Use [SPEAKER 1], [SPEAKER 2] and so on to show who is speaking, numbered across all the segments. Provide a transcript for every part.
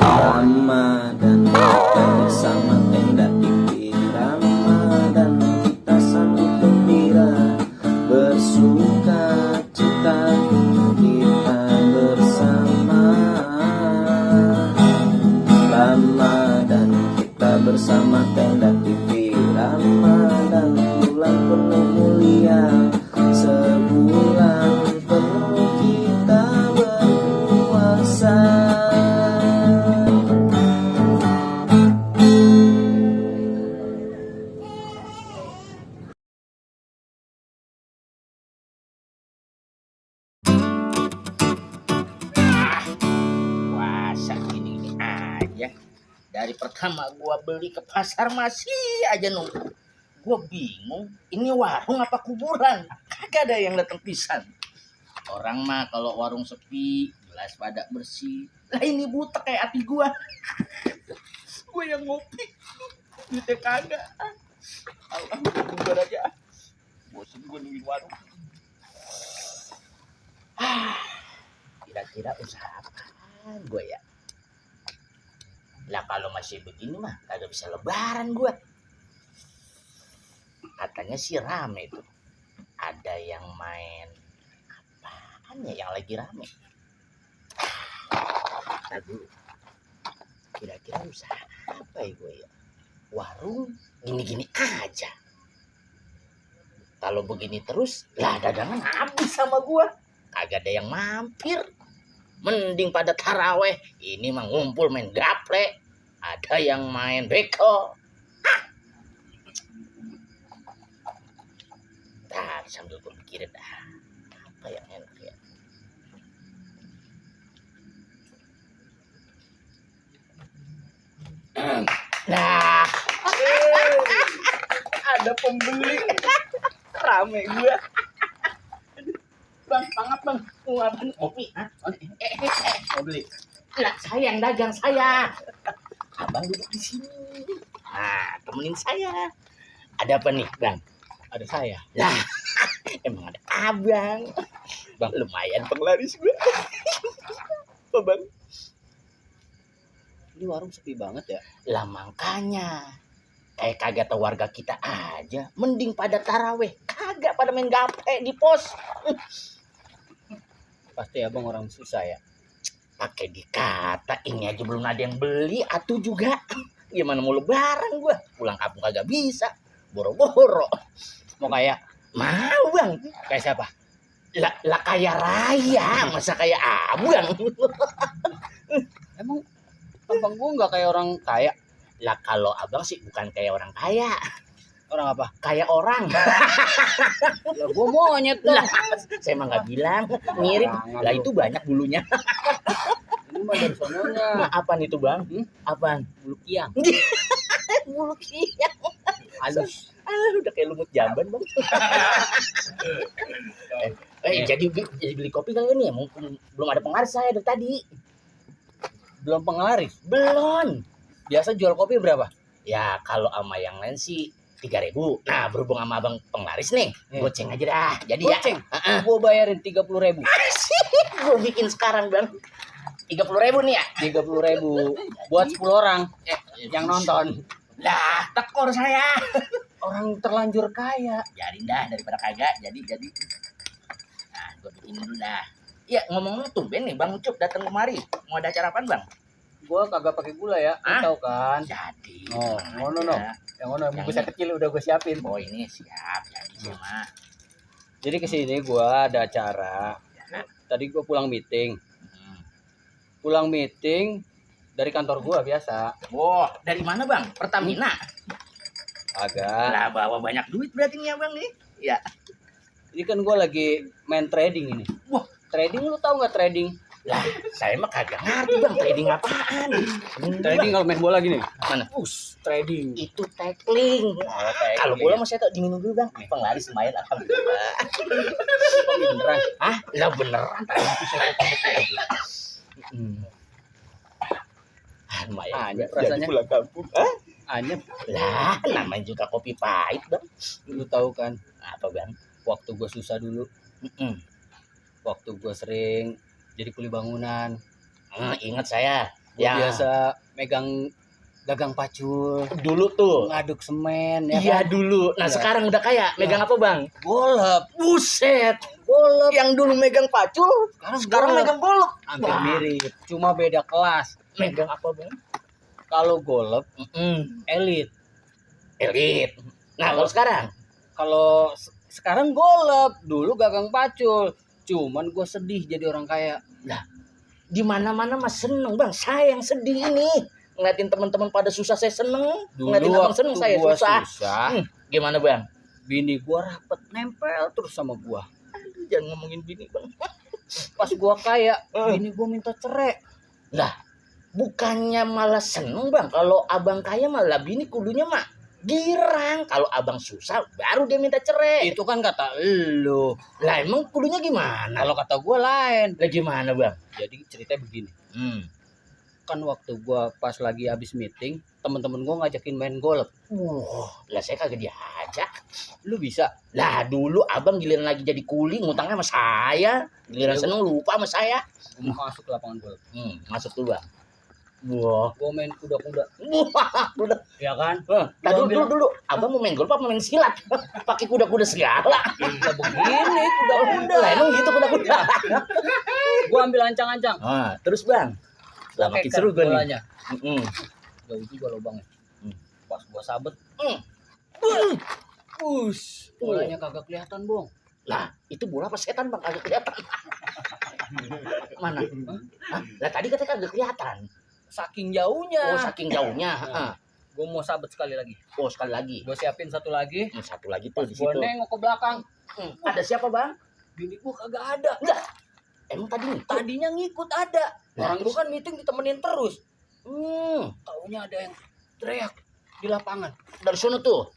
[SPEAKER 1] Ramadan kita bersama tenda TV Ramadan, kita sambut gembira bersuka cita kita bersama. Ramadan kita bersama tenda TV Ramadan, bulan penuh mulia, sebulan penuh kita berpuasa.
[SPEAKER 2] Puasa gini aja. Dari pertama gua beli ke pasar masih aja nunggu. Gua bingung, ini warung apa kuburan? Kagak ada yang datang pisan. Orang mah kalau warung sepi, gelas pada bersih. Lah ini butek kayak hati gua. Gua yang ngopi, duitnya kagak. Allah, bubar aja. Bosan gua nungguin warung. Kira-kira usaha apaan gue ya? Lah kalau masih begini mah kagak bisa lebaran gue. Katanya sih rame tuh. Ada yang main apaan ya yang lagi rame? Aduh. Kira-kira usaha apa ya gue ya? Warung gini-gini aja. Kalau begini terus, lah dagangan habis sama gue. Kagak ada yang mampir. Mending pada taraweh. Ini mah ngumpul main gaple. Ada yang main beko. Ntar sambil gue mikirin apa yang enak ya. Nah, ada pembeli. Rame gue. Bang, banget bang, mau apa nih? Kopi, mau beli. Lah, saya yang dagang saya. Abang duduk di sini. Nah, temenin saya. Ada apa nih, bang? Ada saya. Lah, emang ada abang. Bang, lumayan penglaris gue. Apa bang?
[SPEAKER 1] Ini warung sepi banget ya.
[SPEAKER 2] Lah makanya. Kayak kagak tau warga kita aja. Mending pada taraweh. Kagak pada main gape di pos.
[SPEAKER 1] Pasti abang orang susah ya.
[SPEAKER 2] Pakai dikata ini aja belum ada yang beli, atuh juga. Gimana mau lebaran gua? Pulang kampung kagak bisa. Boro-boro.
[SPEAKER 1] Mau kayak
[SPEAKER 2] Mau bang.
[SPEAKER 1] kayak siapa?
[SPEAKER 2] Lah kaya raya, masa kaya abang?
[SPEAKER 1] Emang abang gua nggak kayak orang kaya.
[SPEAKER 2] Lah kalau abang sih bukan kayak orang kaya.
[SPEAKER 1] Orang apa?
[SPEAKER 2] Kayak orang.
[SPEAKER 1] Ya gua monyet dong.
[SPEAKER 2] Lah, saya mah nggak bilang. Mirip.
[SPEAKER 1] Jangan
[SPEAKER 2] Lah
[SPEAKER 1] lu.
[SPEAKER 2] itu banyak bulunya.
[SPEAKER 1] Ini mah dari sononya.
[SPEAKER 2] Nah, apaan itu bang? Apaan?
[SPEAKER 1] Bulu kiang.
[SPEAKER 2] Bulu kiang.
[SPEAKER 1] Halus.
[SPEAKER 2] Udah kayak lumut jamban bang. Jadi beli kopi kali ini ya, mumpung belum ada penglaris saya dari tadi.
[SPEAKER 1] Belum penglaris.
[SPEAKER 2] Belum.
[SPEAKER 1] Biasa jual kopi berapa?
[SPEAKER 2] Ya kalau sama yang lain sih 3.000. Nah berhubung sama abang penglaris nih, goceng aja dah. Jadi
[SPEAKER 1] Goceng?
[SPEAKER 2] ya.
[SPEAKER 1] Gua bayarin 30.000.
[SPEAKER 2] Gue bikin sekarang bang. 30.000 nih ya.
[SPEAKER 1] 30.000 buat 10 orang yang nonton.
[SPEAKER 2] Lah tekor saya.
[SPEAKER 1] Orang terlanjur kaya.
[SPEAKER 2] Jadi dah daripada kagak. Jadi. Nah gue bikin dulu dah. Ya ngomong-ngomong tumben nih Bang Ucup datang kemari. Mau ada acara apaan bang?
[SPEAKER 1] Gua kagak pakai gula ya. Lu tahu kan?
[SPEAKER 2] Jadi.
[SPEAKER 1] Oh, ngono no. Yang ngono
[SPEAKER 2] Yang
[SPEAKER 1] bungkusnya kecil udah gue siapin.
[SPEAKER 2] Oh ini siap. Jadi sama.
[SPEAKER 1] Jadi kesini gua ada acara. Tadi gua pulang meeting. Pulang meeting dari kantor gua biasa.
[SPEAKER 2] Wah, dari mana bang? Pertamina.
[SPEAKER 1] Agak.
[SPEAKER 2] Lah bawa banyak duit berarti nih abang nih. Ya.
[SPEAKER 1] Ini kan gua lagi main trading ini.
[SPEAKER 2] Wah,
[SPEAKER 1] Trading lu tahu nggak trading?
[SPEAKER 2] lah saya mah kagak ngerti bang trading apaan.
[SPEAKER 1] Trading kalau main bola gini.
[SPEAKER 2] Mana?
[SPEAKER 1] Trading.
[SPEAKER 2] Itu tackling.
[SPEAKER 1] tackling.
[SPEAKER 2] Kalau bola mah saya tak diminum dulu bang. Penglaris lumayan alhamdulillah.
[SPEAKER 1] Beneran.
[SPEAKER 2] Hah? Lah beneran tadi itu saya lumayan.
[SPEAKER 1] Anyep
[SPEAKER 2] Jadi
[SPEAKER 1] rasanya.
[SPEAKER 2] pulang kampung. Hah?
[SPEAKER 1] Anyep.
[SPEAKER 2] Lah namanya juga kopi pahit bang.
[SPEAKER 1] Lu tahu kan?
[SPEAKER 2] Apa bang?
[SPEAKER 1] Waktu gua susah dulu. Waktu gua sering jadi kuli bangunan.
[SPEAKER 2] Ingat saya.
[SPEAKER 1] Gua biasa megang gagang pacul,
[SPEAKER 2] Dulu tuh.
[SPEAKER 1] ngaduk semen ya
[SPEAKER 2] Iya
[SPEAKER 1] kan.
[SPEAKER 2] dulu. Nah
[SPEAKER 1] Iya.
[SPEAKER 2] sekarang udah kaya. Megang apa bang?
[SPEAKER 1] Golep.
[SPEAKER 2] Buset.
[SPEAKER 1] Golep.
[SPEAKER 2] Yang dulu megang pacul, sekarang
[SPEAKER 1] golep.
[SPEAKER 2] megang golok.
[SPEAKER 1] Hampir
[SPEAKER 2] Wah.
[SPEAKER 1] mirip, cuma beda kelas.
[SPEAKER 2] Megang apa bang?
[SPEAKER 1] Kalau golep elit.
[SPEAKER 2] Elit. Nah kalau sekarang?
[SPEAKER 1] Kalau sekarang golep, dulu gagang pacul. Cuman gue sedih jadi orang kaya.
[SPEAKER 2] Lah, di mana-mana mas seneng bang. Saya yang sedih ini. Ngeliatin teman-teman pada susah saya seneng.
[SPEAKER 1] Dulu
[SPEAKER 2] Ngeliatin abang
[SPEAKER 1] waktu
[SPEAKER 2] seneng saya
[SPEAKER 1] gua
[SPEAKER 2] susah. Gimana bang?
[SPEAKER 1] Bini gue rapet nempel terus sama gue.
[SPEAKER 2] Aduh, jangan ngomongin bini bang.
[SPEAKER 1] Pas gue kaya, bini gue minta cerai.
[SPEAKER 2] Lah, bukannya malah seneng bang. Kalau abang kaya malah bini kudunya mah girang. Kalau abang susah baru dia minta cerai.
[SPEAKER 1] Itu kan kata lu.
[SPEAKER 2] Lah emang kudunya gimana?
[SPEAKER 1] Kalau kata gue lain.
[SPEAKER 2] Lah gimana bang?
[SPEAKER 1] Jadi ceritanya begini. Kan waktu gue pas lagi habis meeting, temen-temen gue ngajakin main golf.
[SPEAKER 2] Lah saya kagak diajak.
[SPEAKER 1] Lu bisa?
[SPEAKER 2] Lah dulu abang giliran lagi jadi kuli ngutangnya sama saya. Giliran seneng lupa sama saya.
[SPEAKER 1] Gue mau masuk ke lapangan golf.
[SPEAKER 2] Masuk tuh bang. Wah,
[SPEAKER 1] Gue main kuda-kuda.
[SPEAKER 2] wah, udah.
[SPEAKER 1] Ya kan?
[SPEAKER 2] Tadi dulu, abang mau main golf apa main silat? Pakai kuda-kuda segala.
[SPEAKER 1] Ya begini kuda-kuda.
[SPEAKER 2] Lah emang gitu kuda-kuda.
[SPEAKER 1] Gue ambil ancang-ancang.
[SPEAKER 2] Terus bang, lah makin seru gue nih.
[SPEAKER 1] bolanya. Jauh juga lubangnya. Pas gue sabet. Bolanya kagak kelihatan, Bong.
[SPEAKER 2] Lah, itu bola apa setan bang? Kagak kelihatan. Mana? Lah tadi katanya kagak kelihatan.
[SPEAKER 1] Saking jauhnya.
[SPEAKER 2] Oh, saking jauhnya.
[SPEAKER 1] Gue mau sabet sekali lagi.
[SPEAKER 2] Oh, sekali lagi.
[SPEAKER 1] Gue siapin satu lagi.
[SPEAKER 2] Satu lagi tuh di
[SPEAKER 1] Gue
[SPEAKER 2] situ.
[SPEAKER 1] nengok ke belakang.
[SPEAKER 2] Ada siapa bang?
[SPEAKER 1] Bini gue kagak ada.
[SPEAKER 2] Enggak. Emang
[SPEAKER 1] Tadinya ngikut ada.
[SPEAKER 2] Nah,
[SPEAKER 1] Orang gue kan meeting ditemenin terus. Taunya ada yang teriak di lapangan.
[SPEAKER 2] dari sana tuh.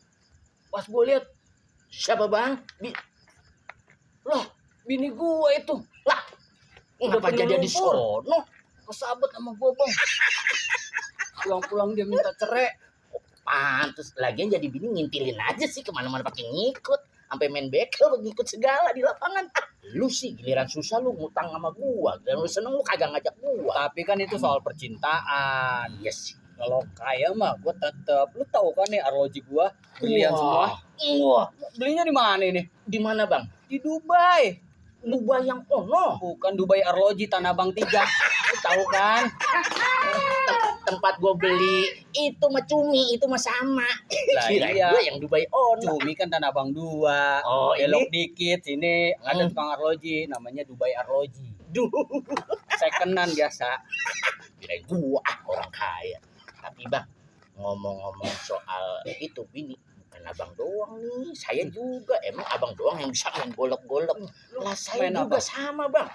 [SPEAKER 1] Pas gue lihat,
[SPEAKER 2] Siapa bang?
[SPEAKER 1] lah bini gue itu.
[SPEAKER 2] Lah, kenapa jadi di sono?
[SPEAKER 1] Kesabet sama gue, Bang. Pulang-pulang dia minta cerai.
[SPEAKER 2] Pantes lagian jadi bini ngintilin aja sih kemana-mana pakai ngikut, sampai main bekel ngikut segala di lapangan. Lu sih giliran susah lu ngutang sama gua, dan lu seneng lu kagak ngajak gua.
[SPEAKER 1] Tapi kan itu soal percintaan.
[SPEAKER 2] Iya sih.
[SPEAKER 1] Kalau kaya mah gue tetep. Lu tahu kan nih arloji gue berlian semua.
[SPEAKER 2] Wah,
[SPEAKER 1] Belinya di mana ini?
[SPEAKER 2] di mana bang?
[SPEAKER 1] Di Dubai.
[SPEAKER 2] Dubai yang ono.
[SPEAKER 1] Bukan Dubai Arloji Tanah Abang 3. Lu tahu kan?
[SPEAKER 2] Tempat gua beli itu mah cumi, itu mah sama.
[SPEAKER 1] Lah
[SPEAKER 2] Kirain
[SPEAKER 1] iya.
[SPEAKER 2] gua yang Dubai ono.
[SPEAKER 1] Cumi kan Tanah Abang 2.
[SPEAKER 2] Oh,
[SPEAKER 1] Belok
[SPEAKER 2] ini
[SPEAKER 1] dikit sini ada tukang arloji namanya Dubai Arloji.
[SPEAKER 2] duh.
[SPEAKER 1] Secondan biasa.
[SPEAKER 2] Kirain gua orang kaya. Tapi bang, ngomong-ngomong soal itu bini, bukan abang doang nih, saya juga. Emang abang doang yang bisa main golok-golok. Lah saya
[SPEAKER 1] main
[SPEAKER 2] juga
[SPEAKER 1] apa?
[SPEAKER 2] sama bang.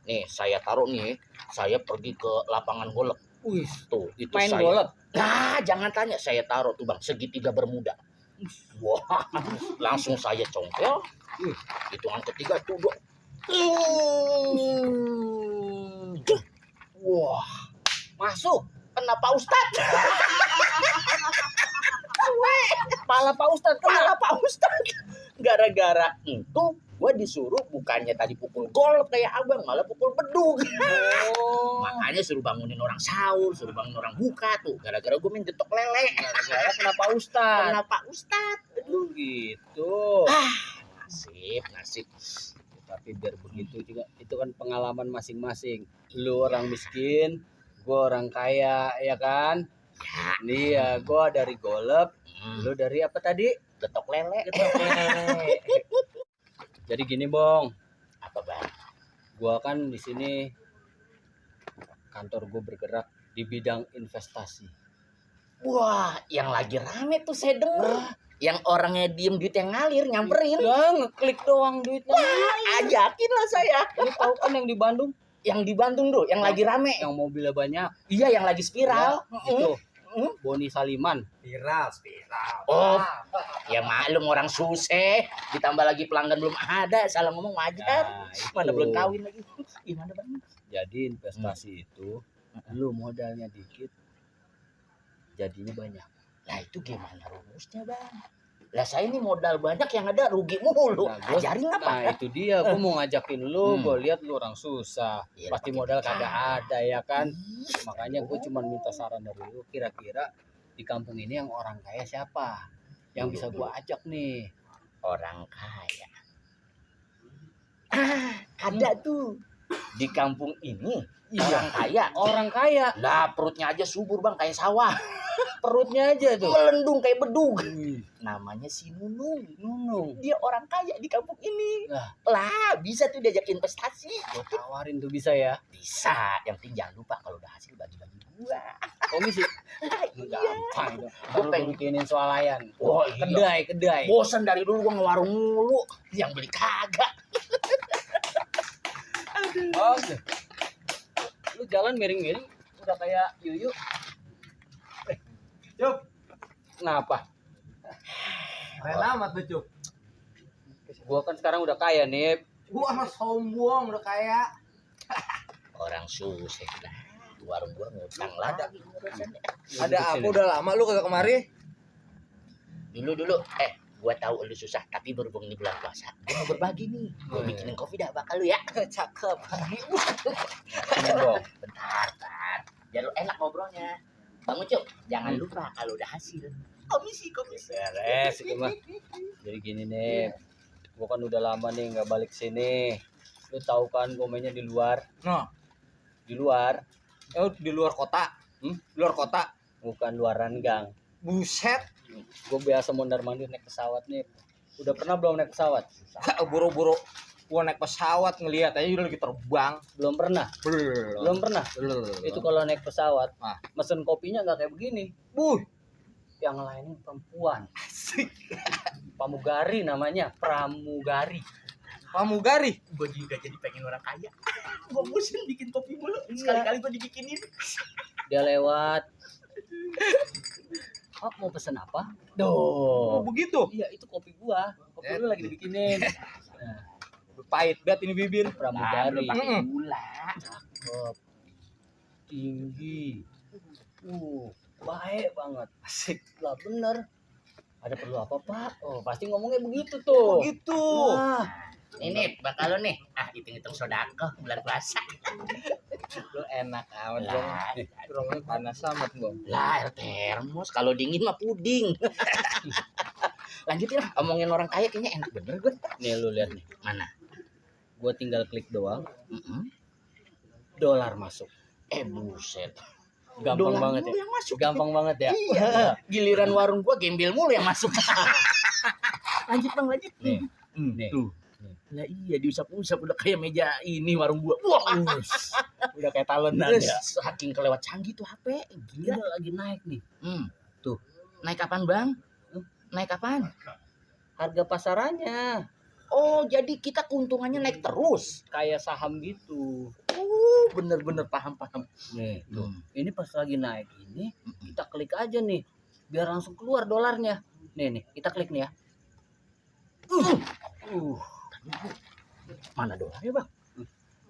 [SPEAKER 2] Nih saya taruh nih, saya pergi ke lapangan golok.
[SPEAKER 1] Wih,
[SPEAKER 2] Tuh itu
[SPEAKER 1] main
[SPEAKER 2] saya.
[SPEAKER 1] golok.
[SPEAKER 2] Nah jangan tanya, saya taruh tuh bang segitiga bermuda. Wah, langsung saya congkel. Hitungan ketiga tuh dua. Wah,
[SPEAKER 1] Masuk.
[SPEAKER 2] kenapa Ustad?
[SPEAKER 1] Kepala Pak Ustadz
[SPEAKER 2] Kepala Pak Ustad. Gara-gara itu gue disuruh bukannya tadi pukul golf kayak abang, malah pukul bedug.
[SPEAKER 1] Oh.
[SPEAKER 2] Makanya suruh bangunin orang sahur, suruh bangunin orang buka tuh. Gara-gara gue main getok lele.
[SPEAKER 1] Gara-gara kenapa Ustadz?
[SPEAKER 2] Kenapa Ustad?
[SPEAKER 1] Aduh gitu.
[SPEAKER 2] Nasib.
[SPEAKER 1] Tapi biar begitu juga itu kan pengalaman masing-masing. Lu orang miskin, gua orang kaya, ya kan? Nih ya, gua dari golep, lu dari apa tadi?
[SPEAKER 2] Getok lele.
[SPEAKER 1] Jadi gini, Bong.
[SPEAKER 2] Apa bang?
[SPEAKER 1] Gua kan di sini kantor gua bergerak di bidang investasi.
[SPEAKER 2] Wah, yang lagi rame tuh saya denger. Yang orangnya diem duit yang ngalir nyamperin.
[SPEAKER 1] Ya, ngeklik doang duitnya.
[SPEAKER 2] Ajakin lah saya.
[SPEAKER 1] Lu tahu kan yang di Bandung,
[SPEAKER 2] Yang di Bandung tuh, yang lagi rame.
[SPEAKER 1] yang mobilnya banyak.
[SPEAKER 2] Iya, yang lagi spiral.
[SPEAKER 1] Itu Boni Saliman.
[SPEAKER 3] Viral.
[SPEAKER 2] Oh, ya maklum orang susah. Ditambah lagi pelanggan belum ada. Salah ngomong wajar.
[SPEAKER 1] Nah, itu.
[SPEAKER 2] Mana belum kawin lagi. Gimana bang?
[SPEAKER 1] Jadi investasi itu lu modalnya dikit jadinya banyak.
[SPEAKER 2] Nah itu gimana rumusnya bang? Lah saya ini modal banyak yang ada rugi mulu.
[SPEAKER 1] Nah, gua-
[SPEAKER 2] Ajarin apa?
[SPEAKER 1] Nah itu dia, gue mau ngajakin lu,
[SPEAKER 2] Hmm.
[SPEAKER 1] gue lihat lu orang susah,
[SPEAKER 2] Iya,
[SPEAKER 1] pasti
[SPEAKER 2] pakai
[SPEAKER 1] modal
[SPEAKER 2] duit.
[SPEAKER 1] kagak ada ya kan. Makanya gue cuma minta saran dari lu, kira-kira di kampung ini yang orang kaya siapa yang bisa gue ajak nih?
[SPEAKER 2] Orang kaya. Ada tuh di kampung ini orang kaya.
[SPEAKER 1] Orang kaya,
[SPEAKER 2] Lah perutnya aja subur bang kayak sawah.
[SPEAKER 1] perutnya aja tuh.
[SPEAKER 2] Melendung kayak bedug.
[SPEAKER 1] Wih,
[SPEAKER 2] Namanya si Nunung.
[SPEAKER 1] Nunung.
[SPEAKER 2] Dia orang kaya di kampung ini.
[SPEAKER 1] Lah,
[SPEAKER 2] Lah bisa tuh diajak investasi.
[SPEAKER 1] gue tawarin tuh bisa ya.
[SPEAKER 2] Bisa. Yang penting jangan lupa kalau udah hasil bagi-bagi gua.
[SPEAKER 1] Komisi.
[SPEAKER 2] Iya.
[SPEAKER 1] Gampang itu.
[SPEAKER 2] Gua
[SPEAKER 1] Kalau
[SPEAKER 2] pengen-
[SPEAKER 1] bikinin swalayan.
[SPEAKER 2] Oh, iya.
[SPEAKER 1] Kedai.
[SPEAKER 2] Bosan dari dulu gua ngewarung mulu. Yang beli kagak.
[SPEAKER 1] Oh, lu jalan miring-miring udah kayak Yuyu.
[SPEAKER 3] Cuk,
[SPEAKER 1] Kenapa?
[SPEAKER 3] keren amat tuh Cuk.
[SPEAKER 1] Gua kan sekarang udah kaya nih.
[SPEAKER 3] Gua mah sombong udah kaya.
[SPEAKER 2] Orang susah lah. Warung gua ngutang lagi.
[SPEAKER 3] Ada apa udah lama lu kagak kemari?
[SPEAKER 2] Dulu. Gua tahu lu susah tapi berhubung ini bulan puasa. Gua mau berbagi nih. Gua bikinin kopi dah bakal lu ya.
[SPEAKER 3] Cakep.
[SPEAKER 2] Bentar. Biar lu enak ngobrolnya. Bang Ucup, jangan lupa kalau udah hasil. Komisi.
[SPEAKER 1] Beres itu mah. Jadi gini nih. Gua kan udah lama nih nggak balik sini. Lu tahu kan gua mainnya di luar.
[SPEAKER 3] Nah,
[SPEAKER 1] Di luar,
[SPEAKER 3] di luar kota. Luar kota.
[SPEAKER 1] bukan luaran gang.
[SPEAKER 3] Buset.
[SPEAKER 1] Gue biasa mondar-mandir naik pesawat nih. Udah pernah belum naik pesawat?
[SPEAKER 3] Buru-buru gua naik pesawat ngelihat aja udah lagi terbang.
[SPEAKER 1] Belum pernah. Belum pernah. Itu kalau naik pesawat,
[SPEAKER 3] Ah.
[SPEAKER 1] mesen kopinya nggak kayak begini.
[SPEAKER 3] Buh.
[SPEAKER 1] Yang lainnya perempuan.
[SPEAKER 3] Asik.
[SPEAKER 1] Pramugari namanya, pramugari.
[SPEAKER 3] Pramugari.
[SPEAKER 2] Gua juga jadi pengen orang kaya. Gua bosan bikin kopi mulu. Sekali-kali gua dibikinin.
[SPEAKER 1] Dia lewat. Oh, mau pesen apa?
[SPEAKER 3] Oh,
[SPEAKER 1] Duh.
[SPEAKER 3] begitu.
[SPEAKER 1] Iya, itu kopi gua. Kopi lu lagi dibikinin. Nah,
[SPEAKER 3] Pahit banget ini bibir.
[SPEAKER 1] pramugari.
[SPEAKER 2] Pakai gula.
[SPEAKER 1] Cakep. Tinggi. Baik banget. Asik. Lah bener. Ada perlu apa, Pak? Oh, pasti ngomongnya begitu tuh.
[SPEAKER 3] Begitu.
[SPEAKER 1] Wah,
[SPEAKER 2] Ini bakal lo nih. Hitung-hitung sodako bulan puasa.
[SPEAKER 3] Lu enak amat
[SPEAKER 2] Lah,
[SPEAKER 3] dong. Rumahnya panas amat Bang.
[SPEAKER 2] Lah, air termos. Kalau dingin mah puding. Lanjutin lah. Omongin orang kaya kayaknya enak bener gue.
[SPEAKER 1] nih lu lihat nih.
[SPEAKER 2] Mana?
[SPEAKER 1] Gua tinggal klik doang,
[SPEAKER 2] Mm-mm.
[SPEAKER 1] dolar masuk.
[SPEAKER 2] Buset.
[SPEAKER 1] Gampang
[SPEAKER 2] Dolar
[SPEAKER 1] banget
[SPEAKER 2] mulu
[SPEAKER 1] ya.
[SPEAKER 2] yang masuk.
[SPEAKER 1] Gampang banget ya.
[SPEAKER 2] Iya. Giliran warung gua gembel mulu yang masuk. Lanjut bang, lanjut.
[SPEAKER 1] Nih, nih.
[SPEAKER 2] Tuh. Lah iya diusap-usap udah kayak meja ini warung gua. Wah.
[SPEAKER 1] Udah kayak talenan
[SPEAKER 2] Terus
[SPEAKER 1] ya.
[SPEAKER 2] saking kelewat canggih tuh HP.
[SPEAKER 1] Dia
[SPEAKER 2] Gila.
[SPEAKER 1] lagi naik nih.
[SPEAKER 2] Tuh. Naik kapan bang? Naik kapan?
[SPEAKER 1] Harga pasarannya
[SPEAKER 2] Oh jadi kita keuntungannya naik terus.
[SPEAKER 1] kayak saham gitu.
[SPEAKER 2] Bener-bener paham.
[SPEAKER 1] Nih, tuh. Ini pas lagi naik ini, kita klik aja nih. Biar langsung keluar dolarnya. Nih, kita klik nih ya.
[SPEAKER 2] Mana dolarnya bang?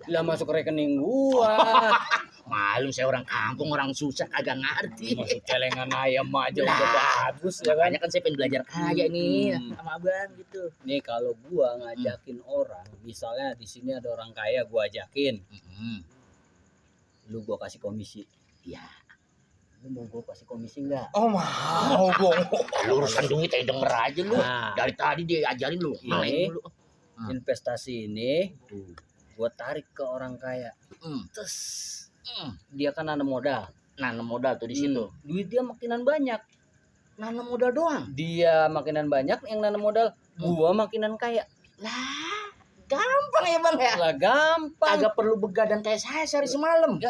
[SPEAKER 1] Lah masuk ke rekening gua.
[SPEAKER 2] Malum saya orang kampung, orang susah kagak ngerti.
[SPEAKER 1] Masuk celengan ayam aja udah bagus ya kan.
[SPEAKER 2] Makanya kan saya pengen belajar kaya nih
[SPEAKER 1] Hmm.
[SPEAKER 2] sama abang gitu.
[SPEAKER 1] Nih kalau gua ngajakin orang, misalnya di sini ada orang kaya gua ajakin, lu gua kasih komisi.
[SPEAKER 2] Iya.
[SPEAKER 1] Lu mau gua kasih komisi enggak?
[SPEAKER 3] Oh mau Bang.
[SPEAKER 2] Lu urusan duit aja denger aja lu.
[SPEAKER 1] Nah,
[SPEAKER 2] Dari tadi dia ajarin lu.
[SPEAKER 1] Ini.
[SPEAKER 2] Main dulu.
[SPEAKER 1] investasi ini gua tarik ke orang kaya. Terus dia kan nanam modal.
[SPEAKER 2] Nanam modal tuh di situ.
[SPEAKER 1] Duit dia makinan banyak.
[SPEAKER 2] Nanam modal doang.
[SPEAKER 1] Dia makinan banyak yang nanam modal, gua makinan kaya.
[SPEAKER 2] Lah, gampang ya bang ya.
[SPEAKER 1] Lah gampang.
[SPEAKER 2] Kagak perlu begadang kayak saya sehari semalam.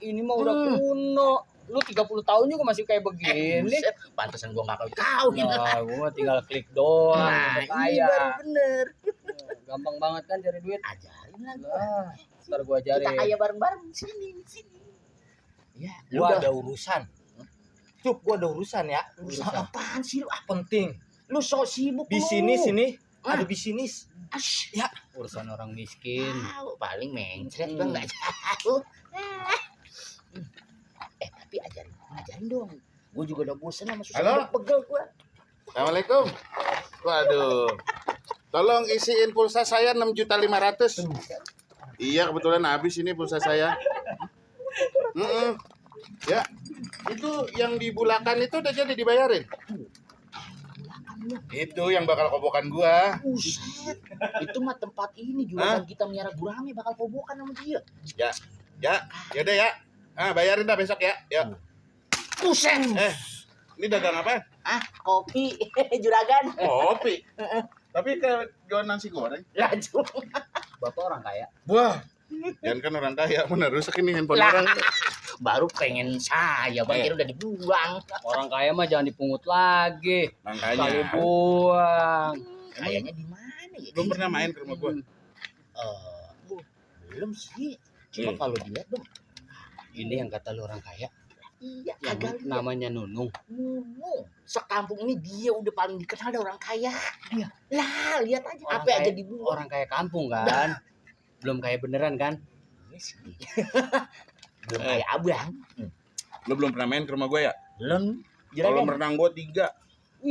[SPEAKER 1] Ini mah udah kuno. Lu 30 tahun juga masih kayak begini.
[SPEAKER 2] Buset, pantesan gua gak kawin.
[SPEAKER 1] Nah, gua tinggal klik doang,
[SPEAKER 2] Nah,
[SPEAKER 1] udah
[SPEAKER 2] ini
[SPEAKER 1] kaya.
[SPEAKER 2] baru bener.
[SPEAKER 1] Gampang banget kan cari duit.
[SPEAKER 2] Ajarin lah gua.
[SPEAKER 1] Lah, ntar gua ajarin.
[SPEAKER 2] Kita kaya bareng-bareng sini. Ya, lu
[SPEAKER 3] Gua
[SPEAKER 2] udah.
[SPEAKER 3] ada urusan. Cuk, gua ada urusan ya.
[SPEAKER 2] Urusan apaan sih lu?
[SPEAKER 3] Penting.
[SPEAKER 2] Lu sok sibuk
[SPEAKER 3] Di
[SPEAKER 2] lu.
[SPEAKER 3] sini
[SPEAKER 2] Ah.
[SPEAKER 3] ada bisnis.
[SPEAKER 2] Ash.
[SPEAKER 3] Ya,
[SPEAKER 1] Urusan orang miskin.
[SPEAKER 2] Tahu paling mencret bang nggak jauh. Tapi ajarin dong. Gue juga udah bosan sama susah
[SPEAKER 4] Halo?
[SPEAKER 2] pegel gue.
[SPEAKER 4] Assalamualaikum. Waduh. Tolong isiin pulsa saya 6.500.000. Iya, kebetulan habis ini pulsa saya. Ya, itu yang dibulakan itu udah jadi dibayarin. Itu yang bakal kobokan gua.
[SPEAKER 2] Buset. Itu mah tempat ini juga kita miara gurame bakal kobokan sama dia.
[SPEAKER 4] Yaudah ya. Bayarin dah besok ya. Ya.
[SPEAKER 2] Buset.
[SPEAKER 4] Ini dagang apa?
[SPEAKER 2] Kopi juragan.
[SPEAKER 4] Kopi. Tapi kayak jualan nasi goreng.
[SPEAKER 2] Laju.
[SPEAKER 1] Bapak orang kaya.
[SPEAKER 4] Wah. Jangan kan orang kaya, mana rusak ini handphone orang.
[SPEAKER 2] Baru pengen saya, Bang, kira udah dibuang.
[SPEAKER 1] Orang kaya mah jangan dipungut lagi. Sekali
[SPEAKER 4] Makanya.
[SPEAKER 1] buang.
[SPEAKER 2] Kayaknya di mana ya?
[SPEAKER 4] Belum pernah main ke rumah gua.
[SPEAKER 2] Belum sih. Coba kalau dilihat dong.
[SPEAKER 1] Ini yang kata lu orang kaya.
[SPEAKER 2] Iya,
[SPEAKER 1] Yang
[SPEAKER 2] kagak lihat.
[SPEAKER 1] namanya Nunung.
[SPEAKER 2] Sekampung ini dia udah paling dikenal ada orang kaya. Iya. Lah, lihat aja
[SPEAKER 1] Orang
[SPEAKER 2] apa
[SPEAKER 1] kaya-
[SPEAKER 2] aja dibuang.
[SPEAKER 1] Orang kaya kampung kan. Belum kaya beneran kan.
[SPEAKER 2] Iya sih. Belum kayak abang.
[SPEAKER 4] Lu belum pernah main ke rumah gua ya?
[SPEAKER 2] Belum.
[SPEAKER 4] Kolam
[SPEAKER 2] Juragan.
[SPEAKER 4] renang gua 3.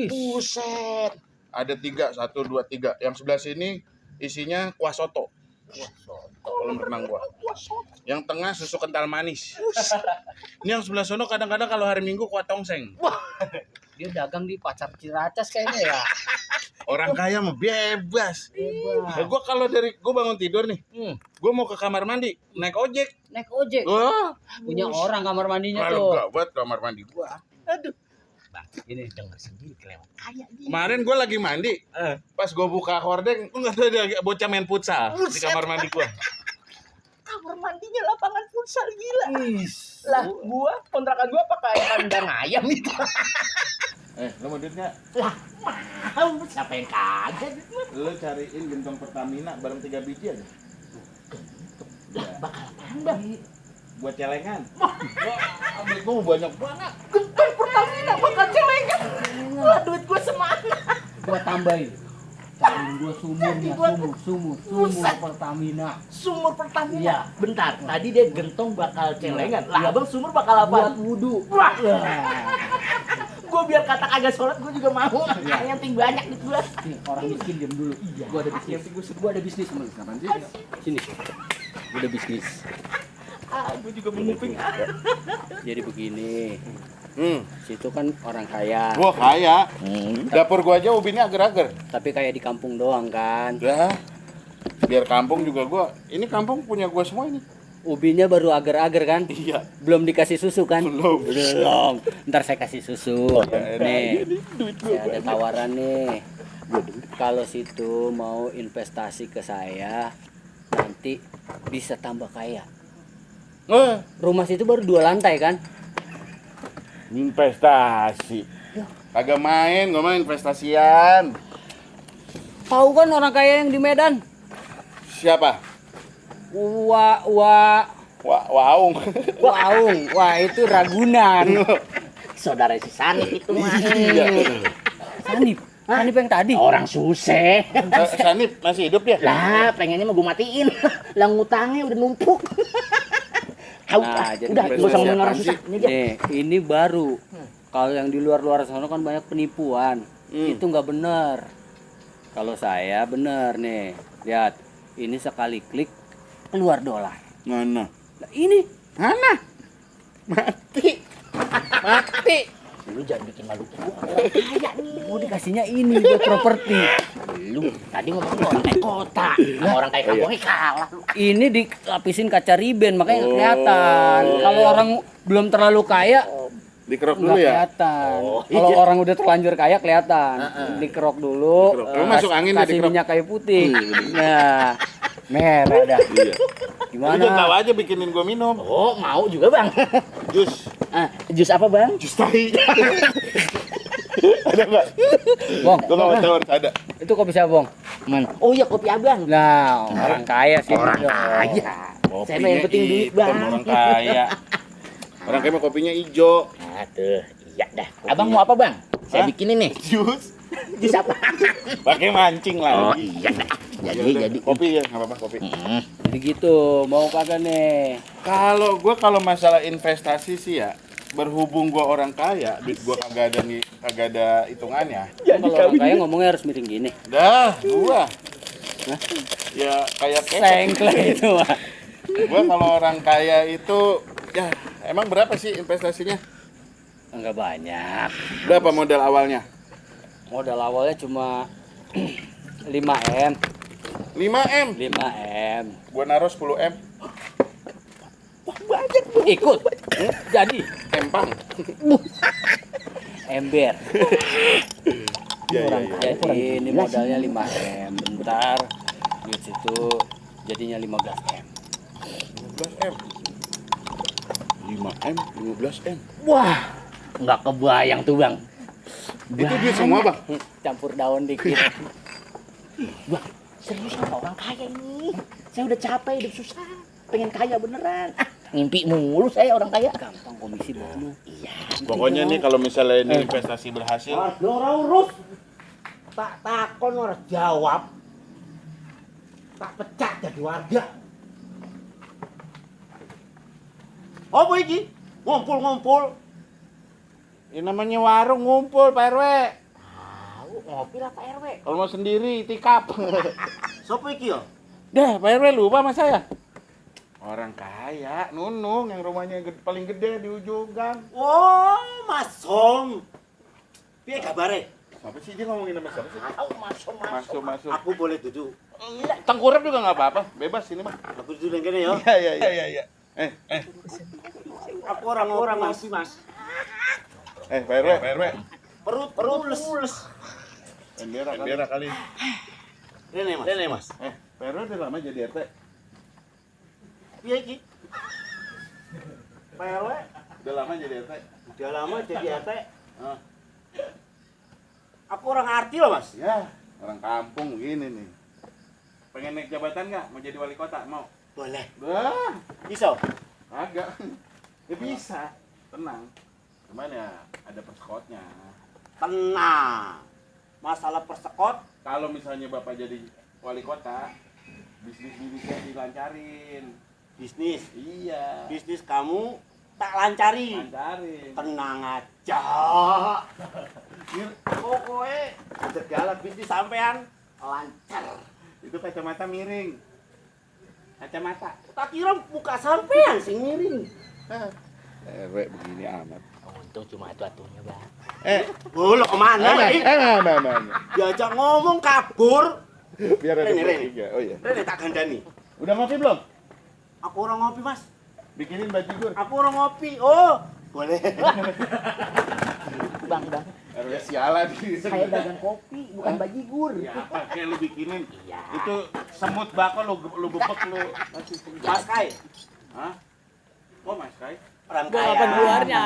[SPEAKER 2] Buset.
[SPEAKER 4] Ada 3, 1, 2, 3. Yang sebelah sini isinya kuah soto. Kolam renang gua. Yang tengah susu kental manis. Ini yang sebelah sono kadang-kadang kalau hari Minggu kuah tongseng.
[SPEAKER 1] Dia dagang di Pasar Ciracas kayaknya ya.
[SPEAKER 4] Orang kaya mah bebas. Nah, gua kalau gua bangun tidur nih, gua mau ke kamar mandi, naik ojek.
[SPEAKER 1] Naik ojek.
[SPEAKER 4] Wah,
[SPEAKER 1] Punya orang kamar mandinya
[SPEAKER 4] kalau
[SPEAKER 1] tuh.
[SPEAKER 4] gawat kamar mandi gua.
[SPEAKER 2] Aduh.
[SPEAKER 1] Bang, ini
[SPEAKER 2] Dengar sendiri kelewat kaya dia.
[SPEAKER 4] Kemarin gua lagi mandi, pas gua buka hordeng, nggak tahu ada bocah main futsal di kamar mandi gua.
[SPEAKER 2] Kamar mandinya lapangan futsal gila. Lah, gua kontrakan gua pakai kandang ayam itu.
[SPEAKER 4] Lu mau duit nggak?
[SPEAKER 2] Lah, mau siapa yang kagak?
[SPEAKER 4] Lu cariin gentong Pertamina bareng 3 biji aja.
[SPEAKER 2] Lah, bakal pandang.
[SPEAKER 4] Buat celengan. Wah, ambil gua banyak banget.
[SPEAKER 2] Gentong Pertamina bakal celengan. Wah, duit gua semana.
[SPEAKER 1] Gua tambahin. Cariin gua sumurnya, sumur Pertamina.
[SPEAKER 2] Sumur Pertamina.
[SPEAKER 1] Iya.
[SPEAKER 2] Bentar, tadi dia gentong bakal celengan. Lah, abang sumur bakal apa?
[SPEAKER 1] Buat wudu.
[SPEAKER 2] Wah. Gua biar kata kagak sholat gua juga mau. Yang penting banyak duit gua.
[SPEAKER 1] Nih, orang miskin diam dulu. Gua ada bisnis. Gua ada bisnis sama lu. Kapan sih? Sini. Gua ada bisnis.
[SPEAKER 2] Gua juga menguping.
[SPEAKER 1] Jadi begini. Situ kan orang kaya.
[SPEAKER 4] Gua kaya. Dapur gua aja ubinnya agar-agar.
[SPEAKER 1] Tapi kayak di kampung doang kan.
[SPEAKER 4] Lah, biar kampung juga gua. Ini kampung punya gua semua ini.
[SPEAKER 1] Ubinya baru agar-agar kan?
[SPEAKER 4] Iya.
[SPEAKER 1] Belum dikasih susu kan?
[SPEAKER 4] Belum.
[SPEAKER 1] Ntar saya kasih susu. Nih, saya ada tawaran nih. Kalau situ mau investasi ke saya, nanti bisa tambah kaya. Rumah situ baru 2 lantai kan?
[SPEAKER 4] Investasi. Kagak main, gua main investasian.
[SPEAKER 1] Tahu kan orang kaya yang di Medan?
[SPEAKER 4] Siapa?
[SPEAKER 1] Waung. Wah itu Ragunan.
[SPEAKER 2] Saudara si Sanip itu mah.
[SPEAKER 1] Sanip yang tadi.
[SPEAKER 2] Orang susah.
[SPEAKER 4] Sanip masih hidup ya?
[SPEAKER 2] Lah, pengennya mau gue matiin. Lah ngutangnya udah numpuk.
[SPEAKER 1] Nah, jadi
[SPEAKER 2] udah, gak usah ngomongin orang susah. Ini aja.
[SPEAKER 1] Nih, ini baru. Kalau yang di luar sana kan banyak penipuan. Itu nggak bener. Kalau saya bener nih. Lihat, ini sekali klik keluar dolar.
[SPEAKER 4] Mana?
[SPEAKER 1] Nah, ini
[SPEAKER 4] Mana? Mati.
[SPEAKER 2] Lu jangan bikin malu gua. Orang kaya nih.
[SPEAKER 1] mau dikasihnya ini buat properti.
[SPEAKER 2] Lu tadi ngomongin orang kayak kota. Sama orang kayak kampungnya kalah lu.
[SPEAKER 1] Ini dilapisin kaca riben makanya nggak kelihatan. Kalau orang belum terlalu kaya
[SPEAKER 4] Dikerok dulu
[SPEAKER 1] nggak
[SPEAKER 4] ya?
[SPEAKER 1] kelihatan. Kalau orang udah terlanjur kaya kelihatan. Dikerok dulu.
[SPEAKER 4] Dikerok. Lu masuk angin ya
[SPEAKER 1] kasih
[SPEAKER 4] dikerok.
[SPEAKER 1] minyak kayu putih. Nah, merah dah.
[SPEAKER 4] Iya.
[SPEAKER 1] Gimana?
[SPEAKER 4] Lu tahu aja bikinin gua minum.
[SPEAKER 2] Oh, mau juga, Bang.
[SPEAKER 4] Jus.
[SPEAKER 2] Jus apa, Bang?
[SPEAKER 4] Jus tahi. Ada enggak?
[SPEAKER 1] Bong,
[SPEAKER 4] Gua enggak tahu harus ada.
[SPEAKER 1] itu kopi siapa, Bong?
[SPEAKER 2] Man. Oh iya, kopi Abang.
[SPEAKER 1] Nah, orang kaya sih.
[SPEAKER 2] Orang
[SPEAKER 1] itu.
[SPEAKER 2] kaya. Saya mah yang penting duit,
[SPEAKER 4] hitam,
[SPEAKER 2] Bang.
[SPEAKER 4] Orang kaya. Orang kaya mah kopinya hijau.
[SPEAKER 2] Aduh, iya dah. Abang mau apa, Bang? Saya
[SPEAKER 4] Hah?
[SPEAKER 2] bikinin nih.
[SPEAKER 4] Jus.
[SPEAKER 2] Jus apa?
[SPEAKER 4] Pakai mancing
[SPEAKER 2] Oh,
[SPEAKER 4] lagi.
[SPEAKER 2] iya dah.
[SPEAKER 4] Ya
[SPEAKER 2] Jadi.
[SPEAKER 4] udah, kopi ya, enggak apa-apa kopi.
[SPEAKER 1] Jadi gitu, mau kagak nih?
[SPEAKER 4] Kalau masalah investasi sih ya, berhubung gua orang kaya, duit gua kagak ada hitungannya.
[SPEAKER 1] Kalau orang kaya ngomongnya harus miring gini.
[SPEAKER 4] Dah, gua. Ya kayak
[SPEAKER 1] Sengklek itu mah.
[SPEAKER 4] Gua kalau orang kaya itu ya emang berapa sih investasinya?
[SPEAKER 1] Enggak banyak.
[SPEAKER 4] Berapa modal awalnya?
[SPEAKER 1] Modal awalnya cuma 5M.
[SPEAKER 4] 5M.
[SPEAKER 1] 5M.
[SPEAKER 4] Gua naruh 10M.
[SPEAKER 1] Ikut. Jadi
[SPEAKER 4] Empang.
[SPEAKER 1] ember.
[SPEAKER 4] Ya,
[SPEAKER 1] Orang
[SPEAKER 4] ya, ya.
[SPEAKER 1] jadi ini modalnya 5M. Bentar di situ jadinya 15M.
[SPEAKER 4] 15M. 5M, 15M.
[SPEAKER 2] Wah, nggak kebayang tuh bang.
[SPEAKER 4] Itu duit semua, Bang.
[SPEAKER 1] Campur daun dikit.
[SPEAKER 2] Bang, serius sama orang kaya ini. Saya udah capek hidup susah. Pengen kaya beneran. Ngimpi mulu saya orang kaya.
[SPEAKER 1] Gampang komisi buat lu.
[SPEAKER 2] Iya.
[SPEAKER 4] Pokoknya nih kalau misalnya ini investasi berhasil,
[SPEAKER 2] Orang urus. Tak takon orang jawab. Tak pecat jadi warga. Apa iki? Ngumpul-ngumpul.
[SPEAKER 4] ini namanya warung ngumpul Pak RW.
[SPEAKER 2] Tahu ngopi lah Pak RW.
[SPEAKER 4] Kalau mau sendiri tikap.
[SPEAKER 2] Sopo iki yo?
[SPEAKER 4] Dah, Pak RW lupa sama saya. Orang kaya, Nunung yang rumahnya paling gede di ujung gang.
[SPEAKER 2] Oh, Mas Som. Piye kabare?
[SPEAKER 4] Siapa sih dia ngomongin sama siapa sih?
[SPEAKER 2] Tahu Mas Som,
[SPEAKER 4] Masuk.
[SPEAKER 2] Aku boleh duduk.
[SPEAKER 4] Tengkurap juga nggak apa-apa, bebas ini mah.
[SPEAKER 2] Aku duduk yang kene yo.
[SPEAKER 4] Iya.
[SPEAKER 2] Aku orang masih Mas.
[SPEAKER 4] Pak RW.
[SPEAKER 2] Perut mulus.
[SPEAKER 4] Bendera kali.
[SPEAKER 2] Rene Mas.
[SPEAKER 4] Pak RW udah lama jadi RT.
[SPEAKER 2] Piye iki? Pak RW
[SPEAKER 4] Udah lama jadi RT.
[SPEAKER 2] udah lama jadi RT.
[SPEAKER 4] Ah.
[SPEAKER 2] Aku orang arti loh Mas.
[SPEAKER 4] Ya, orang kampung gini nih. Pengen naik jabatan nggak? Mau jadi wali kota? Mau?
[SPEAKER 2] Boleh.
[SPEAKER 4] Wah,
[SPEAKER 2] Bisa.
[SPEAKER 4] agak. Ya bisa. Tenang. Cuman ya ada persekotnya.
[SPEAKER 2] Tenang. Masalah persekot
[SPEAKER 4] Kalau misalnya Bapak jadi wali kota, bisnisnya dilancarin.
[SPEAKER 2] bisnis.
[SPEAKER 4] Iya.
[SPEAKER 2] Bisnis kamu tak lancari.
[SPEAKER 4] Lancarin.
[SPEAKER 2] Tenang aja. Pokoknya segala bisnis sampean lancar.
[SPEAKER 4] Itu kacamata miring. Kacamata.
[SPEAKER 2] Tak kira muka sampean sing miring.
[SPEAKER 4] RW begini amat.
[SPEAKER 2] Untung cuma atunya bang.
[SPEAKER 4] Lo
[SPEAKER 2] kemana?
[SPEAKER 4] Mana?
[SPEAKER 2] Diajak ngomong kabur.
[SPEAKER 4] Biar ada
[SPEAKER 2] Rene.
[SPEAKER 4] bertiga. Oh iya.
[SPEAKER 2] Rene tak gandani.
[SPEAKER 4] Udah ngopi belum?
[SPEAKER 2] Aku orang ngopi mas.
[SPEAKER 4] Bikinin bajigur.
[SPEAKER 2] Aku orang ngopi. Oh boleh. bang.
[SPEAKER 4] RW sialan.
[SPEAKER 2] Saya dagang kopi bukan bajigur.
[SPEAKER 4] Ya apa kayak lu bikinin?
[SPEAKER 2] Iya.
[SPEAKER 4] Itu semut bakal lu bebek lu.
[SPEAKER 2] Mas Kai.
[SPEAKER 4] Hah? Oh Mas Kai.
[SPEAKER 2] Orang
[SPEAKER 1] Gua
[SPEAKER 2] kaya.
[SPEAKER 1] kapan keluarnya?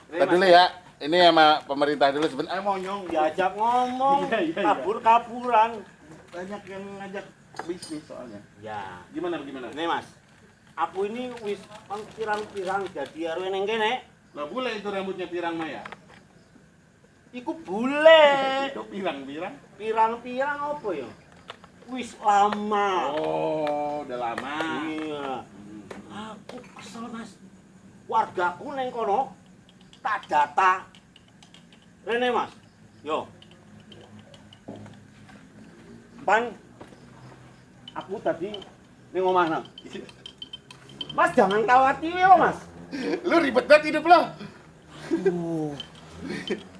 [SPEAKER 4] Tadi dulu ya. Ini sama pemerintah dulu sebentar. Mau nyong.
[SPEAKER 2] Diajak ngomong.
[SPEAKER 4] Iya.
[SPEAKER 2] Kabur-kaburan.
[SPEAKER 4] Banyak yang ngajak bisnis soalnya.
[SPEAKER 2] Ya.
[SPEAKER 4] Gimana?
[SPEAKER 2] Ini mas. Aku ini wis pirang-pirang jadi RW neng kene.
[SPEAKER 4] Lah bule itu rambutnya pirang Maya.
[SPEAKER 2] Iku bule.
[SPEAKER 4] Itu pirang-pirang.
[SPEAKER 2] Pirang-pirang apa ya? Wis lama.
[SPEAKER 4] Oh, udah lama.
[SPEAKER 2] Iya. Aku kesel mas. Wargaku neng kono tak data. Rene mas. Yo. Pan. Aku tadi neng omah nang. Mas jangan khawatir ya mas.
[SPEAKER 4] Lu ribet banget hidup lo.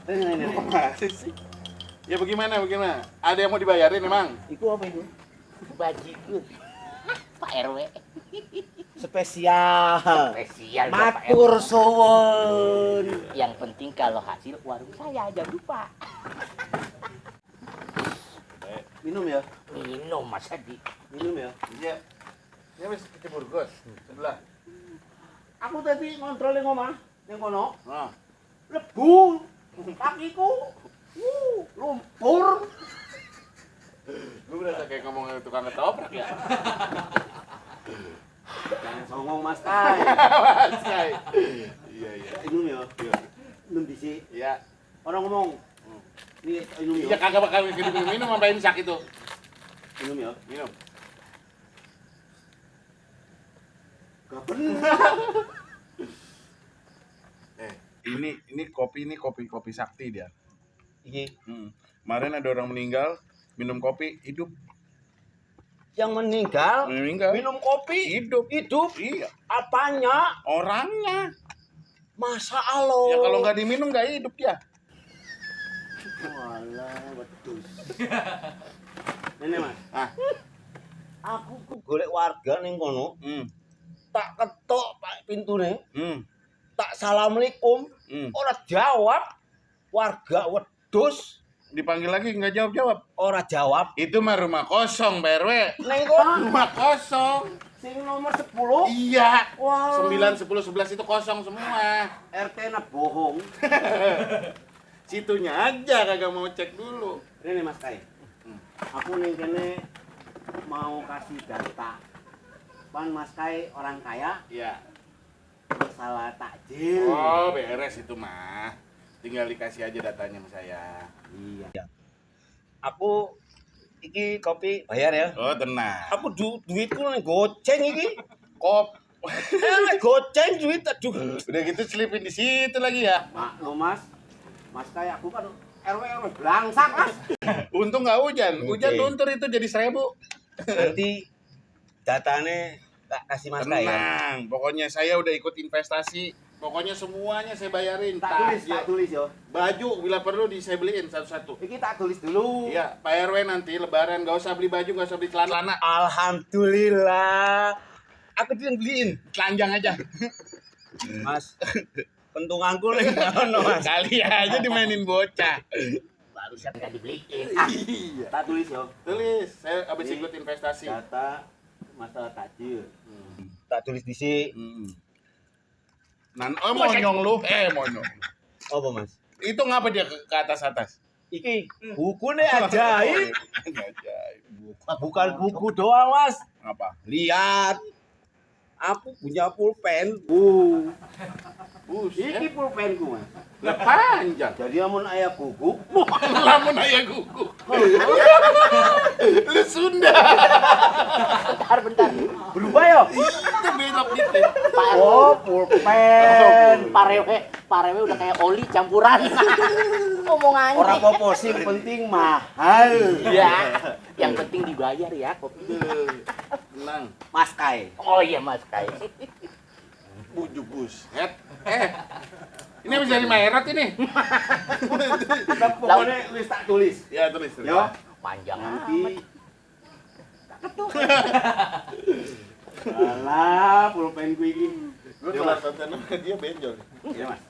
[SPEAKER 2] Rene.
[SPEAKER 4] Masih sih. Ya bagaimana? Ada yang mau dibayarin emang?
[SPEAKER 2] Iku apa itu? Bajigur. Pak RW. Spesial.
[SPEAKER 5] Spesial
[SPEAKER 2] Matur suwun.
[SPEAKER 5] Yang penting kalau hasil warung saya jangan lupa.
[SPEAKER 2] Minum ya.
[SPEAKER 5] Minum Mas Adi.
[SPEAKER 2] Minum ya.
[SPEAKER 4] Iya. Ini wis kecebur gus sebelah.
[SPEAKER 2] Aku tadi ngontrol ning omah, ning kono.
[SPEAKER 4] Nah,
[SPEAKER 2] Lebu. Kakiku. Lumpur.
[SPEAKER 4] lu berasa kayak ngomong tukang ketoprak ya.
[SPEAKER 2] Jangan songong Mas Kai.
[SPEAKER 4] Mas Kai. Iya.
[SPEAKER 2] Minum ya. Minum disi.
[SPEAKER 4] Iya.
[SPEAKER 2] Orang ngomong. Ini minum
[SPEAKER 4] Iya
[SPEAKER 2] ya.
[SPEAKER 4] kagak bakal minum sampai insak itu.
[SPEAKER 2] Minum ya.
[SPEAKER 4] Minum.
[SPEAKER 2] Gak bener.
[SPEAKER 4] Ini kopi sakti dia.
[SPEAKER 1] Iki
[SPEAKER 4] Kemarin ada orang meninggal, minum kopi, hidup.
[SPEAKER 1] yang meninggal minum kopi
[SPEAKER 4] Hidup. Iya.
[SPEAKER 1] apanya?
[SPEAKER 4] Orangnya.
[SPEAKER 1] Masa Allah.
[SPEAKER 4] Ya kalau nggak diminum nggak hidup ya.
[SPEAKER 1] Walah, betul. Ini Mas.
[SPEAKER 4] Ah.
[SPEAKER 1] Aku ku golek warga ning kono, tak ketok pak pintune, tak assalamualaikum, ora jawab. Warga wedhus
[SPEAKER 4] Dipanggil lagi nggak jawab.
[SPEAKER 1] ora jawab.
[SPEAKER 4] Itu mah rumah kosong, Pak RW.
[SPEAKER 1] Ning kono
[SPEAKER 4] Rumah kosong.
[SPEAKER 1] sing nomor 10
[SPEAKER 4] Iya.
[SPEAKER 1] wah
[SPEAKER 4] 9, 10, 11 itu kosong semua.
[SPEAKER 1] RT-na bohong.
[SPEAKER 4] Situnya aja kagak mau cek dulu.
[SPEAKER 1] Ini Mas Kai. Aku ning kene mau kasih data. Pan Mas Kai orang kaya,
[SPEAKER 4] Iya.
[SPEAKER 1] masalah takjil.
[SPEAKER 4] Oh, beres itu mah. Tinggal dikasih aja datanya sama saya.
[SPEAKER 1] Iya. Aku iki kopi bayar ya.
[SPEAKER 4] Oh, tenang.
[SPEAKER 1] Aku duitku ning goceng iki.
[SPEAKER 4] Kop.
[SPEAKER 1] Goceng duit aduh.
[SPEAKER 4] Udah gitu selipin di situ lagi ya.
[SPEAKER 1] Maklum Mas. Mas Kai aku kan RW blangsak Mas.
[SPEAKER 4] Untung nggak hujan. Hujan
[SPEAKER 1] Oke.
[SPEAKER 4] luntur itu jadi 1000.
[SPEAKER 1] Nanti datane tak kasih Mas Kai ya.
[SPEAKER 4] Tenang. Pokoknya saya udah ikut investasi. Pokoknya semuanya saya bayarin.
[SPEAKER 1] Tak
[SPEAKER 4] Takjil.
[SPEAKER 1] tulis yo.
[SPEAKER 4] Baju bila perlu saya beliin satu-satu.
[SPEAKER 1] Iki tak tulis dulu.
[SPEAKER 4] Iya, Pak RW nanti lebaran nggak usah beli baju, nggak usah beli celana.
[SPEAKER 1] Alhamdulillah. Aku yang beliin.
[SPEAKER 4] Telanjang aja.
[SPEAKER 1] Mas. Pentunganku nih ono Mas.
[SPEAKER 4] Kali aja dimainin bocah.
[SPEAKER 5] Barusan nggak dibeliin.
[SPEAKER 4] Iya.
[SPEAKER 1] Tak tulis yo.
[SPEAKER 4] Tulis, saya habis ikut investasi.
[SPEAKER 1] Data masalah takjil. Tak tulis di sini.
[SPEAKER 4] Monyong lu. Monyong.
[SPEAKER 1] Apa Mas?
[SPEAKER 4] Itu ngapa dia ke atas-atas?
[SPEAKER 1] Iki bukunya ajaib.
[SPEAKER 4] Ajaib.
[SPEAKER 1] Bukan buku doang Mas.
[SPEAKER 4] Apa?
[SPEAKER 1] Lihat. Aku punya pulpen. Iki pulpenku Mas.
[SPEAKER 4] Lah panjang.
[SPEAKER 1] Jadi amun ayah buku.
[SPEAKER 4] Lamun aya gugu. Lu Sunda.
[SPEAKER 5] Bentar.
[SPEAKER 1] Berubah ya?
[SPEAKER 4] Itu belok dikit.
[SPEAKER 1] Oh, pulpen.
[SPEAKER 5] Parewe udah kayak oli campuran. Omongannya.
[SPEAKER 1] Orang apa sih penting mahal.
[SPEAKER 5] Ya, yang penting dibayar ya kopi.
[SPEAKER 4] Tenang.
[SPEAKER 1] Mas Kai.
[SPEAKER 5] Oh iya Mas Kai.
[SPEAKER 4] Bujuk buset. Ini habis dari Maerot ini.
[SPEAKER 1] Pokoknya wis tak tulis.
[SPEAKER 4] Ya, tulis.
[SPEAKER 1] Yo,
[SPEAKER 5] Panjang
[SPEAKER 1] nanti. Alah, pulpenku iki.
[SPEAKER 4] Lu telah tonton sama dia benjol.
[SPEAKER 1] Iya, Mas.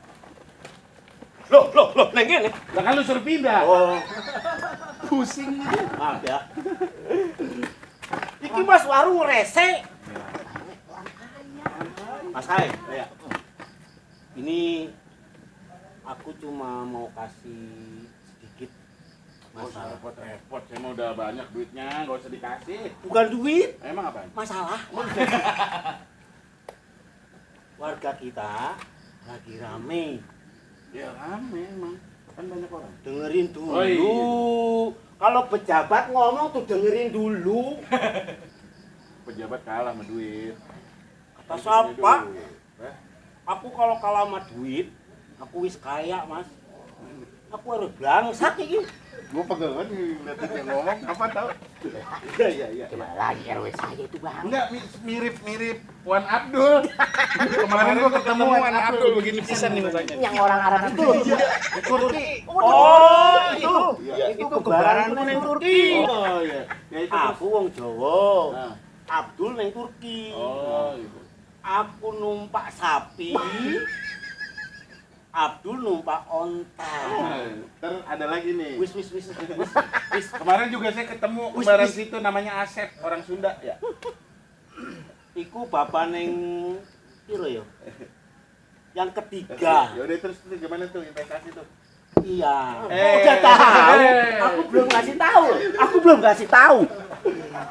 [SPEAKER 1] Loh, neng kene.
[SPEAKER 4] Lah kan lu suruh pindah.
[SPEAKER 1] Oh,
[SPEAKER 4] Pusing.
[SPEAKER 1] maaf ya. Iki Mas warung rese. Mas Kai, ya. Ini aku cuma mau kasih sedikit masalah.
[SPEAKER 4] Repot. Saya mau udah banyak duitnya, enggak usah dikasih.
[SPEAKER 1] Bukan duit,
[SPEAKER 4] Emang apa?
[SPEAKER 1] masalah. Warga kita lagi rame.
[SPEAKER 4] Ya rame emang. Kan banyak orang.
[SPEAKER 1] Dengerin dulu.
[SPEAKER 4] Oh, iya.
[SPEAKER 1] Kalau pejabat ngomong tuh dengerin dulu.
[SPEAKER 4] Pejabat kalah sama duit.
[SPEAKER 1] Kata siapa?
[SPEAKER 4] Duit.
[SPEAKER 1] Aku kalau kalah sama duit, aku wis kaya, Mas. Aku harus blangsak iki.
[SPEAKER 4] Gua pegel banget ngeliatin yang ngomong, apa tahu?
[SPEAKER 1] Iya.
[SPEAKER 5] Gimana lagi RW saya itu Bang?
[SPEAKER 4] Enggak, mirip Wan Abdul. Kemarin gua ketemu Wan Abdul begini pisan nih masanya.
[SPEAKER 5] Yang orang Arab itu loh.
[SPEAKER 1] Turki. Oh, itu.
[SPEAKER 4] Iya.
[SPEAKER 1] Itu kebaran neng Turki.
[SPEAKER 4] Oh iya. Ya itu
[SPEAKER 1] Aku wong Jawa.
[SPEAKER 4] Nah.
[SPEAKER 1] Abdul neng Turki.
[SPEAKER 4] Oh, gitu.
[SPEAKER 1] Aku numpak sapi. Abdul numpak onta.
[SPEAKER 4] Ntar ada lagi nih.
[SPEAKER 1] Wis.
[SPEAKER 4] Kemarin juga saya ketemu
[SPEAKER 1] Wis,
[SPEAKER 4] kembaran
[SPEAKER 1] wis.
[SPEAKER 4] situ namanya Asep, orang Sunda ya.
[SPEAKER 1] Iku bapak neng piro ya? Yang ketiga.
[SPEAKER 4] Ya udah terus gimana tuh investasi tuh?
[SPEAKER 1] Iya.
[SPEAKER 4] Udah
[SPEAKER 1] tahu. Aku belum kasih tahu.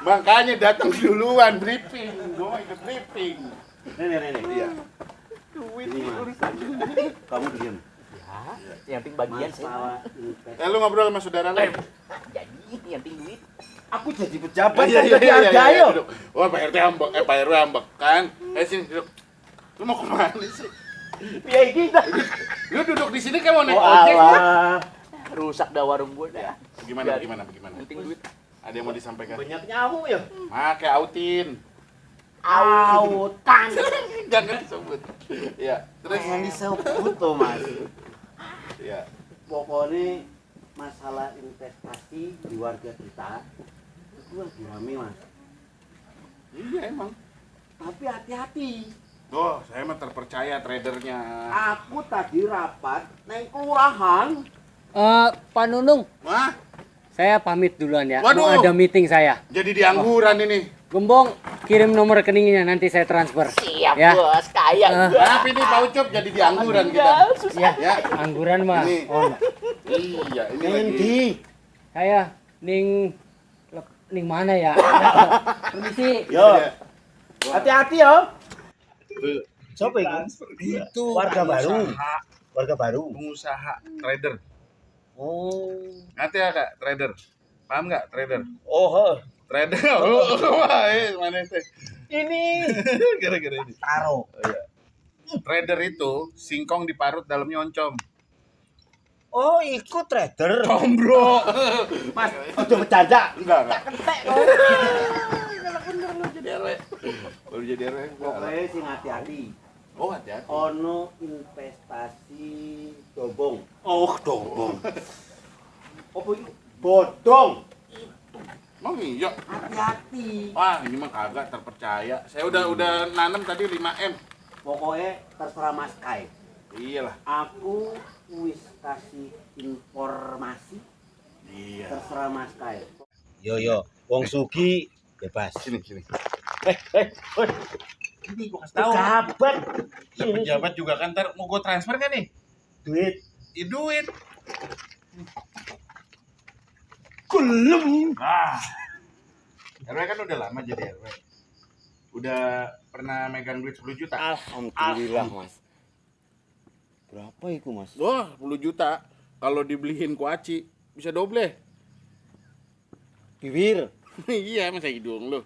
[SPEAKER 4] Makanya datang duluan briefing. Gua mau ikut briefing.
[SPEAKER 1] Nenek.
[SPEAKER 4] Iya.
[SPEAKER 1] Ini Mas. Kamu diam.
[SPEAKER 5] Ya, yang penting bagian saya.
[SPEAKER 1] Masalah investasi.
[SPEAKER 4] Lu ngobrol sama saudara lu.
[SPEAKER 5] Jadi yang penting duit.
[SPEAKER 1] Aku jadi pejabat
[SPEAKER 4] Iya,
[SPEAKER 1] kan jadi harga yo.
[SPEAKER 4] duduk. Wah, Pak RT ambek, Pak RW ambek kan. Sini duduk. Lu mau kemana sih?
[SPEAKER 5] Ya kita.
[SPEAKER 4] Lu duduk di sini kayak mau naik
[SPEAKER 5] Oh
[SPEAKER 4] ojek.
[SPEAKER 5] alah. Rusak dah warung gua dah.
[SPEAKER 4] Gimana?
[SPEAKER 5] Penting duit.
[SPEAKER 4] Ada yang mau disampaikan?
[SPEAKER 5] Banyak nyamuk ya.
[SPEAKER 4] Kayak Autin.
[SPEAKER 5] Autan.
[SPEAKER 4] Jangan disebut. Ya, terus
[SPEAKER 6] Jangan disebut tuh mas.
[SPEAKER 4] ya.
[SPEAKER 6] Pokoknya masalah investasi di warga kita itu lagi rame mas.
[SPEAKER 4] Iya emang.
[SPEAKER 6] Tapi hati-hati.
[SPEAKER 4] Oh, saya mah terpercaya tradernya.
[SPEAKER 6] Aku tadi rapat naik kelurahan.
[SPEAKER 1] Pak Nunung,
[SPEAKER 4] Wah,
[SPEAKER 1] saya pamit duluan ya.
[SPEAKER 4] Waduh.
[SPEAKER 1] Mau ada meeting saya.
[SPEAKER 4] jadi diangguran ini.
[SPEAKER 1] Gembong, kirim nomor rekeningnya nanti saya transfer.
[SPEAKER 5] Siap
[SPEAKER 1] Ya.
[SPEAKER 5] bos, kaya gua.
[SPEAKER 4] Tapi ini Pak Ucup jadi diangguran kita.
[SPEAKER 1] Ya,
[SPEAKER 4] Ya.
[SPEAKER 1] angguran mah.
[SPEAKER 4] Ini.
[SPEAKER 1] Oh, enggak.
[SPEAKER 4] Iya, ini
[SPEAKER 6] Yang
[SPEAKER 4] lagi.
[SPEAKER 6] di
[SPEAKER 1] Saya ning mana ya? Permisi.
[SPEAKER 6] yo
[SPEAKER 4] Iya.
[SPEAKER 6] hati-hati yo. Siapa itu?
[SPEAKER 4] Itu
[SPEAKER 6] Warga baru.
[SPEAKER 4] pengusaha-
[SPEAKER 6] Warga baru.
[SPEAKER 4] pengusaha trader.
[SPEAKER 6] Oh.
[SPEAKER 4] Ngerti ya Kak, trader? Paham nggak trader?
[SPEAKER 6] Oh.
[SPEAKER 4] Trader. Oh, wah, mana itu?
[SPEAKER 6] Ini
[SPEAKER 4] Gara-gara ini.
[SPEAKER 6] taro.
[SPEAKER 4] Trader itu singkong diparut dalamnya oncom.
[SPEAKER 6] Oh, ikut trader.
[SPEAKER 4] Bro.
[SPEAKER 6] Mas, udah bercanda.
[SPEAKER 4] Enggak.
[SPEAKER 6] Ketek
[SPEAKER 4] Jadi RW. Baru jadi RW.
[SPEAKER 6] Pokoknya sing hati-hati.
[SPEAKER 4] Oh, hati-hati.
[SPEAKER 6] Ono investasi dobong.
[SPEAKER 4] Oh, dobong.
[SPEAKER 6] Apa itu? Bodong.
[SPEAKER 4] Emang iya?
[SPEAKER 6] Hati-hati.
[SPEAKER 4] Wah, ini mah kagak terpercaya. Saya udah nanam tadi 5M.
[SPEAKER 6] Pokoknya terserah Mas Kai.
[SPEAKER 4] Iyalah.
[SPEAKER 6] Aku wis kasih informasi.
[SPEAKER 4] Iya.
[SPEAKER 6] Terserah Mas Kai. Yo, wong sugi bebas.
[SPEAKER 4] Sini.
[SPEAKER 6] Ini gua kasih tahu. Kabar. Ini
[SPEAKER 4] Pejabat juga kan ntar mau gue transfer kan nih?
[SPEAKER 6] duit.
[SPEAKER 4] Ya duit.
[SPEAKER 6] Kulum.
[SPEAKER 4] Nah. RW kan udah lama jadi RW. Udah pernah megang duit 10 juta?
[SPEAKER 6] Alhamdulillah, Mas. Berapa itu, Mas?
[SPEAKER 4] Wah, 10 juta. Kalau dibeliin kuaci bisa doble.
[SPEAKER 6] Bibir.
[SPEAKER 4] Iya, masa hidung lu.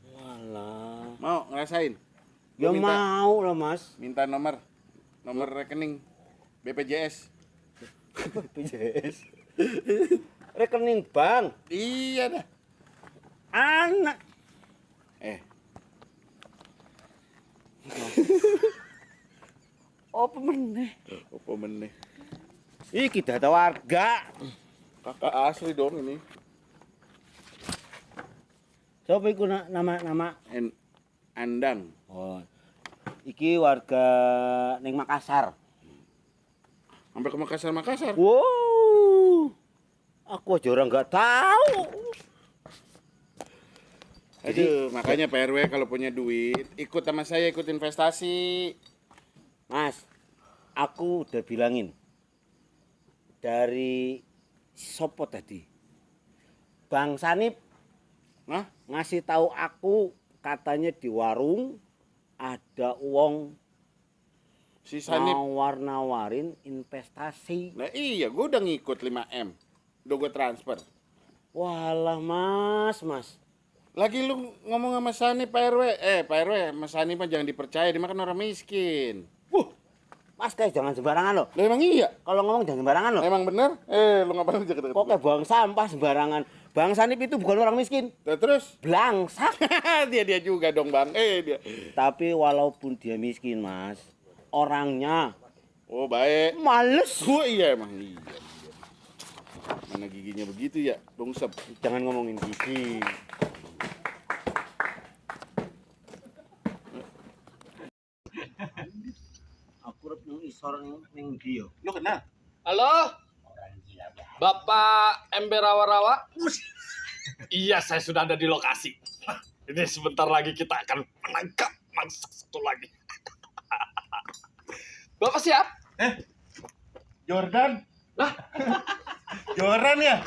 [SPEAKER 6] Walah.
[SPEAKER 4] Mau ngerasain?
[SPEAKER 6] Ya
[SPEAKER 4] Gua minta-
[SPEAKER 6] mau lah, Mas.
[SPEAKER 4] Minta nomor rekening BPJS.
[SPEAKER 6] BPJS. Rekening bank.
[SPEAKER 4] Iya dah.
[SPEAKER 6] Anak. Apa meneh?
[SPEAKER 4] Apa meneh?
[SPEAKER 6] Iki data warga.
[SPEAKER 4] Kakak asli dong ini.
[SPEAKER 6] Coba iku nama.
[SPEAKER 4] Andang.
[SPEAKER 6] Oh. Iki warga ning Makassar.
[SPEAKER 4] Sampai ke Makassar.
[SPEAKER 6] Wow. Aku aja orang nggak tahu.
[SPEAKER 4] Aduh, makanya Pak RW kalau punya duit, ikut sama saya ikut investasi.
[SPEAKER 6] Mas, aku udah bilangin dari sopo tadi. Bang Sanip
[SPEAKER 4] Hah?
[SPEAKER 6] ngasih tahu aku katanya di warung ada uang
[SPEAKER 4] Si Sanip.
[SPEAKER 6] nawar-nawarin investasi.
[SPEAKER 4] Nah iya, gue udah ngikut 5M. Udah gue transfer.
[SPEAKER 6] Walah mas.
[SPEAKER 4] Lagi lu ngomong sama Sanip Pak RW. Pak RW, Mas Sanip mah jangan dipercaya, dia mah kan orang miskin.
[SPEAKER 6] Mas kayak jangan sembarangan loh.
[SPEAKER 4] Lah emang iya?
[SPEAKER 6] Kalau ngomong jangan sembarangan loh.
[SPEAKER 4] Emang bener? Lu ngapain aja
[SPEAKER 6] Kok kayak buang sampah sembarangan. Bang Sanip itu bukan orang miskin.
[SPEAKER 4] Nah, terus?
[SPEAKER 6] Blangsak.
[SPEAKER 4] dia juga dong bang. Dia.
[SPEAKER 6] Tapi walaupun dia miskin mas, orangnya
[SPEAKER 4] Oh baik.
[SPEAKER 6] males.
[SPEAKER 4] Oh iya emang iya. Mana giginya begitu ya, bungsep.
[SPEAKER 6] Jangan ngomongin gigi. Aku rep nang isor ning ndi yo.
[SPEAKER 4] Lu kenal?
[SPEAKER 7] Halo? Bapak Ember Rawa-Rawa? Iya, saya sudah ada di lokasi. Ini sebentar lagi kita akan menangkap mangsa satu lagi. Bapak siap?
[SPEAKER 4] Jordan. Joran ya?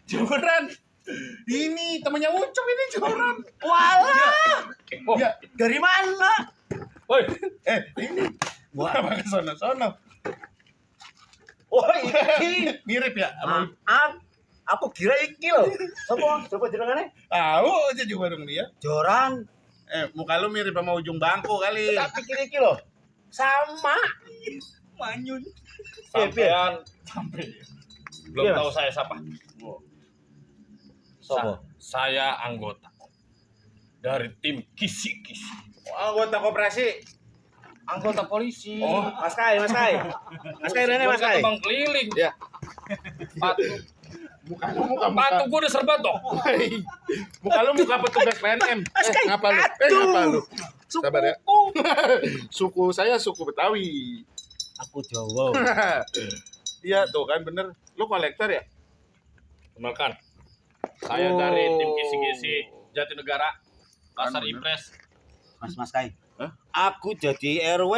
[SPEAKER 4] Joran. Ini temannya Ucup ini Joran.
[SPEAKER 6] Walah.
[SPEAKER 4] Ya,
[SPEAKER 6] Dari mana?
[SPEAKER 7] Woi,
[SPEAKER 4] ini. Apa ke sono-sono?
[SPEAKER 6] Oh, iki.
[SPEAKER 4] Mirip ya? Sama
[SPEAKER 6] Maaf. Aku kira iki loh. Coba jenengane?
[SPEAKER 4] tahu aja juga dong dia.
[SPEAKER 6] Joran.
[SPEAKER 4] Muka lu mirip sama ujung bangku kali.
[SPEAKER 6] Tak pikir iki loh. Sama.
[SPEAKER 2] Manyun.
[SPEAKER 7] Sampean belum tahu saya siapa.
[SPEAKER 6] Sopo?
[SPEAKER 7] Saya anggota dari tim kisi-kisi.
[SPEAKER 4] Anggota koperasi.
[SPEAKER 7] Anggota polisi.
[SPEAKER 6] Oh, Mas Kai. Mas Kai Rene, Mas Kai.
[SPEAKER 7] Bang keliling.
[SPEAKER 4] Ya.
[SPEAKER 7] Patu.
[SPEAKER 4] Muka
[SPEAKER 7] Patu gue udah serba toh.
[SPEAKER 4] muka lu muka petugas PNM. Ngapa lu? Ngapa lu? Sabar ya. Suku saya suku Betawi.
[SPEAKER 6] Aku Jawa.
[SPEAKER 4] Iya tuh kan bener. Lu kolektor ya?
[SPEAKER 7] Kenalkan. Saya dari tim kisi-kisi Jatinegara. Pasar
[SPEAKER 4] Bener.
[SPEAKER 7] Impres.
[SPEAKER 6] Mas Kai.
[SPEAKER 4] Hah?
[SPEAKER 6] Aku jadi RW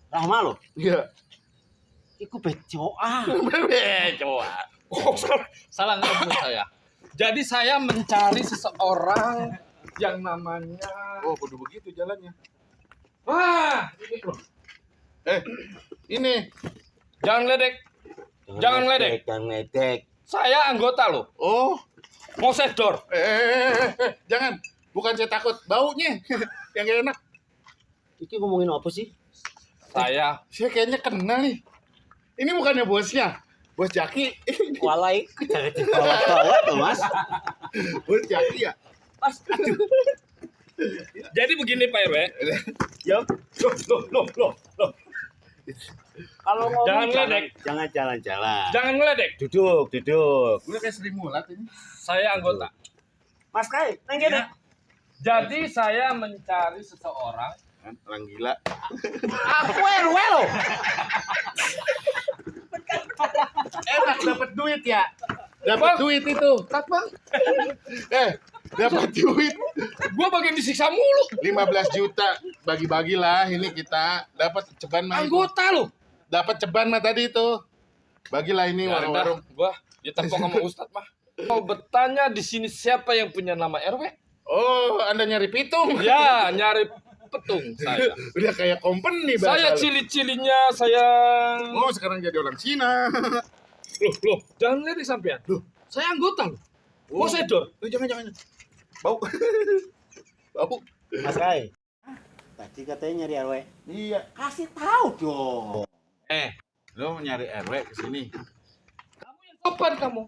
[SPEAKER 6] Rahma loh.
[SPEAKER 4] Iya.
[SPEAKER 6] Iku becoa.
[SPEAKER 4] Coba.
[SPEAKER 7] Oh, salah ngomong saya. Jadi saya mencari seseorang yang namanya
[SPEAKER 4] Oh, kudu begitu jalannya.
[SPEAKER 7] wah, ini loh.
[SPEAKER 4] Ini.
[SPEAKER 7] Jangan ledek. Jangan ledek.
[SPEAKER 6] Jangan ledek.
[SPEAKER 7] Saya anggota loh.
[SPEAKER 4] Oh.
[SPEAKER 7] Mau sedor.
[SPEAKER 4] Jangan. Bukan saya takut baunya. Yang gak enak.
[SPEAKER 6] Iki ngomongin apa sih?
[SPEAKER 7] Saya
[SPEAKER 4] Saya kayaknya kenal nih. Ini bukannya bosnya. Bos Jaki.
[SPEAKER 6] Walai jangan dibawa-bawa tuh, Mas.
[SPEAKER 4] Bos Jaki ya?
[SPEAKER 6] Mas, aduh.
[SPEAKER 7] jadi begini Pak RW.
[SPEAKER 6] Yo. Loh. Kalau ngomong
[SPEAKER 7] Jangan ledek.
[SPEAKER 6] Jangan jalan-jalan.
[SPEAKER 7] Jangan ngeledek.
[SPEAKER 6] Duduk.
[SPEAKER 4] Gue kayak Sri Mulat ini.
[SPEAKER 7] Saya anggota.
[SPEAKER 6] Mas Kai, nang kene.
[SPEAKER 7] Jadi saya mencari seseorang.
[SPEAKER 4] Kan, orang gila.
[SPEAKER 6] Aku RW loh.
[SPEAKER 4] Enak dapat duit ya. Dapat duit itu. Dapat duit
[SPEAKER 7] Gua bagian disiksa mulu.
[SPEAKER 4] 15 juta. Bagi-bagilah ini kita dapat ceban mah. itu.
[SPEAKER 7] Anggota loh.
[SPEAKER 4] Dapat ceban mah tadi itu. Bagilah ini
[SPEAKER 7] Ya,
[SPEAKER 4] warung-warung.
[SPEAKER 7] ntar gua ditepok sama Ustadz mah. Mau bertanya di sini siapa yang punya nama RW?
[SPEAKER 4] Oh, Anda nyari pitung.
[SPEAKER 7] Ya, nyari petung saya.
[SPEAKER 4] Udah kayak company
[SPEAKER 7] Saya
[SPEAKER 4] bahasa lu.
[SPEAKER 7] cili-cilinya saya.
[SPEAKER 4] Oh, sekarang jadi orang Cina.
[SPEAKER 7] Loh, jangan lihat sampean. Loh, saya anggota loh. Mau sedor.
[SPEAKER 4] Jangan. Bau. Bau.
[SPEAKER 6] Mas Kai. Tadi katanya nyari RW.
[SPEAKER 4] Iya.
[SPEAKER 6] Kasih tahu dong.
[SPEAKER 4] Lo nyari RW ke sini.
[SPEAKER 7] Sopan kamu.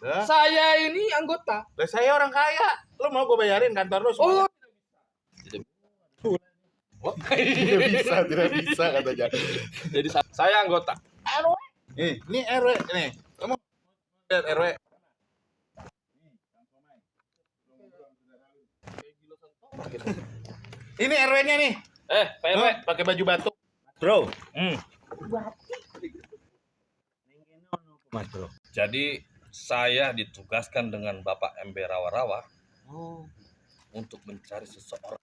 [SPEAKER 4] Lah,
[SPEAKER 7] Saya ini anggota.
[SPEAKER 4] saya orang kaya. Lo mau gue bayarin kantor lo
[SPEAKER 7] Oh,
[SPEAKER 4] semua? Tidak bisa katanya.
[SPEAKER 7] jadi saya anggota.
[SPEAKER 4] Ini RW nih. Kamu lihat RW. Ini RW-nya nih.
[SPEAKER 7] Pak RW.
[SPEAKER 4] Pakai baju batuk.
[SPEAKER 6] Bro. Mas Bro.
[SPEAKER 7] Jadi saya ditugaskan dengan Bapak Ember Rawa-Rawa
[SPEAKER 6] Oh.
[SPEAKER 7] untuk mencari seseorang.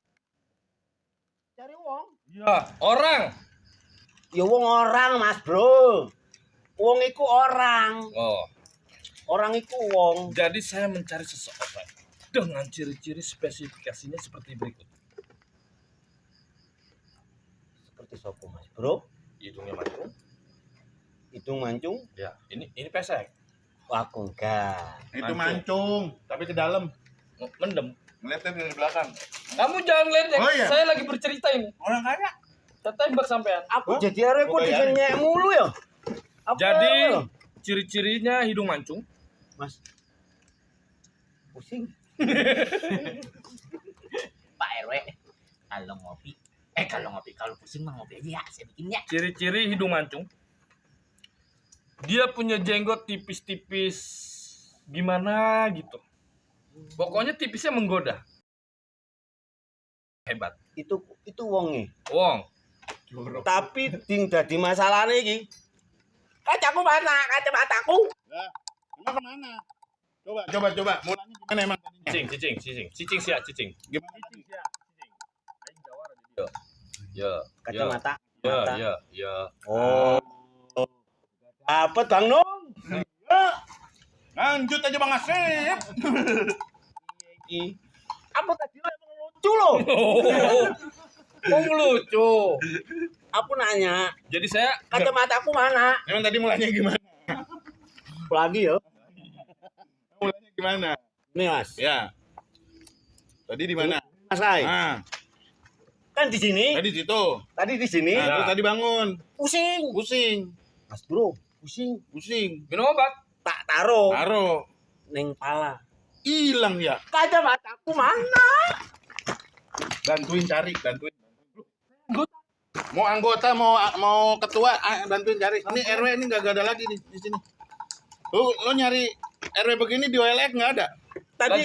[SPEAKER 6] Cari wong.
[SPEAKER 7] Ya, orang.
[SPEAKER 6] Ya wong orang, Mas Bro. Wong iku orang.
[SPEAKER 7] Oh,
[SPEAKER 6] Orang iku wong.
[SPEAKER 7] jadi saya mencari seseorang dengan ciri-ciri spesifikasinya seperti berikut.
[SPEAKER 6] Seperti sopo, Mas Bro?
[SPEAKER 7] Hidungnya mancung.
[SPEAKER 6] Hidung mancung.
[SPEAKER 7] Ya, ini pesek.
[SPEAKER 6] Aku enggak.
[SPEAKER 4] Itu mancung, tapi ke dalam.
[SPEAKER 7] Mendem.
[SPEAKER 4] Ngeliatnya dari belakang.
[SPEAKER 7] Kamu jangan ledek.
[SPEAKER 4] Oh, iya.
[SPEAKER 7] Saya lagi bercerita ini.
[SPEAKER 4] Orang kaya.
[SPEAKER 7] Saya tembak sampean.
[SPEAKER 6] Aku jadi RW kok
[SPEAKER 4] Bayarin.
[SPEAKER 6] dinyek mulu ya. Aku
[SPEAKER 7] Jadi
[SPEAKER 6] RW loh.
[SPEAKER 7] ciri-cirinya hidung mancung.
[SPEAKER 6] Mas. Pusing.
[SPEAKER 2] Pak RW, kalau pusing mah ngopi aja ya, saya bikinnya.
[SPEAKER 7] Ciri-ciri hidung mancung. Dia punya jenggot tipis-tipis gimana gitu. Pokoknya tipisnya menggoda. Hebat.
[SPEAKER 6] Itu wonge.
[SPEAKER 7] Wong.
[SPEAKER 6] Tapi ding dadi masalahnya iki. Kacaku mana? Kacamataku.
[SPEAKER 4] Emang kemana? Coba. Mulanya gimana emang tadinya?
[SPEAKER 7] Cicing cicing.
[SPEAKER 4] Gimana tadi?
[SPEAKER 7] Ya.
[SPEAKER 6] Kacamata.
[SPEAKER 7] Ya.
[SPEAKER 6] Oh. Dapat Bang Nung.
[SPEAKER 4] Lanjut aja Bang Asep.
[SPEAKER 6] Iki. Apa tadi lo emang lucu loh?
[SPEAKER 7] Oh, lucu.
[SPEAKER 6] Aku nanya,
[SPEAKER 7] Jadi saya
[SPEAKER 6] kacamataku mana?
[SPEAKER 4] Emang tadi mulanya gimana?
[SPEAKER 6] Lagi ya.
[SPEAKER 4] Mulanya gimana?
[SPEAKER 6] Nih Mas.
[SPEAKER 4] Ya. Tadi di mana?
[SPEAKER 6] Mas Kai.
[SPEAKER 4] Ah,
[SPEAKER 6] Kan di sini.
[SPEAKER 4] Tadi di situ.
[SPEAKER 6] Tadi di sini.
[SPEAKER 4] Nah, terus tadi bangun.
[SPEAKER 6] Pusing.
[SPEAKER 4] Pusing.
[SPEAKER 6] Mas Bro, pusing.
[SPEAKER 4] Pusing.
[SPEAKER 7] Minum obat.
[SPEAKER 6] Tak taruh
[SPEAKER 4] Taruh.
[SPEAKER 6] ning pala.
[SPEAKER 4] Hilang ya.
[SPEAKER 6] Kacamataku mana?
[SPEAKER 4] Bantuin cari, bantuin. Mau anggota, mau ketua, bantuin cari. Ini RW ini nggak ada lagi di sini. Lo nyari RW begini di OLX nggak ada.
[SPEAKER 6] Tadi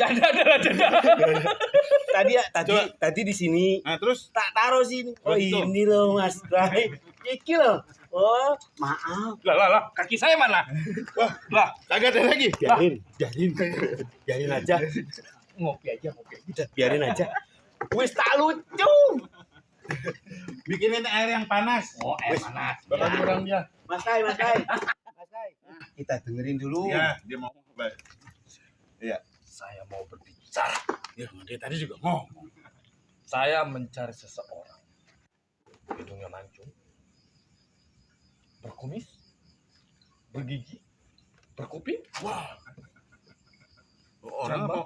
[SPEAKER 6] tadi di sini.
[SPEAKER 4] Nah terus
[SPEAKER 6] Tak taruh sini. Oh
[SPEAKER 4] Betul.
[SPEAKER 6] ini loh Mas Bray. Iki loh. Oh maaf.
[SPEAKER 7] Lah, kaki saya mana?
[SPEAKER 4] wah
[SPEAKER 7] Lah,
[SPEAKER 4] kagak ada lagi.
[SPEAKER 6] Biarin aja.
[SPEAKER 7] ngopi aja.
[SPEAKER 6] Biarin aja. Wis tak lucu.
[SPEAKER 4] Bikinin air yang panas.
[SPEAKER 7] Oh, air panas.
[SPEAKER 4] Bakal kurang dia.
[SPEAKER 6] Mas Kai. Kita dengerin dulu.
[SPEAKER 4] Ya dia mau baik. Iya.
[SPEAKER 7] Saya mau berbicara.
[SPEAKER 4] Ya dia tadi juga ngomong.
[SPEAKER 7] Saya mencari seseorang. Hidungnya mancung. Berkumis. Bergigi. Berkuping. Wah.
[SPEAKER 4] Orang apa?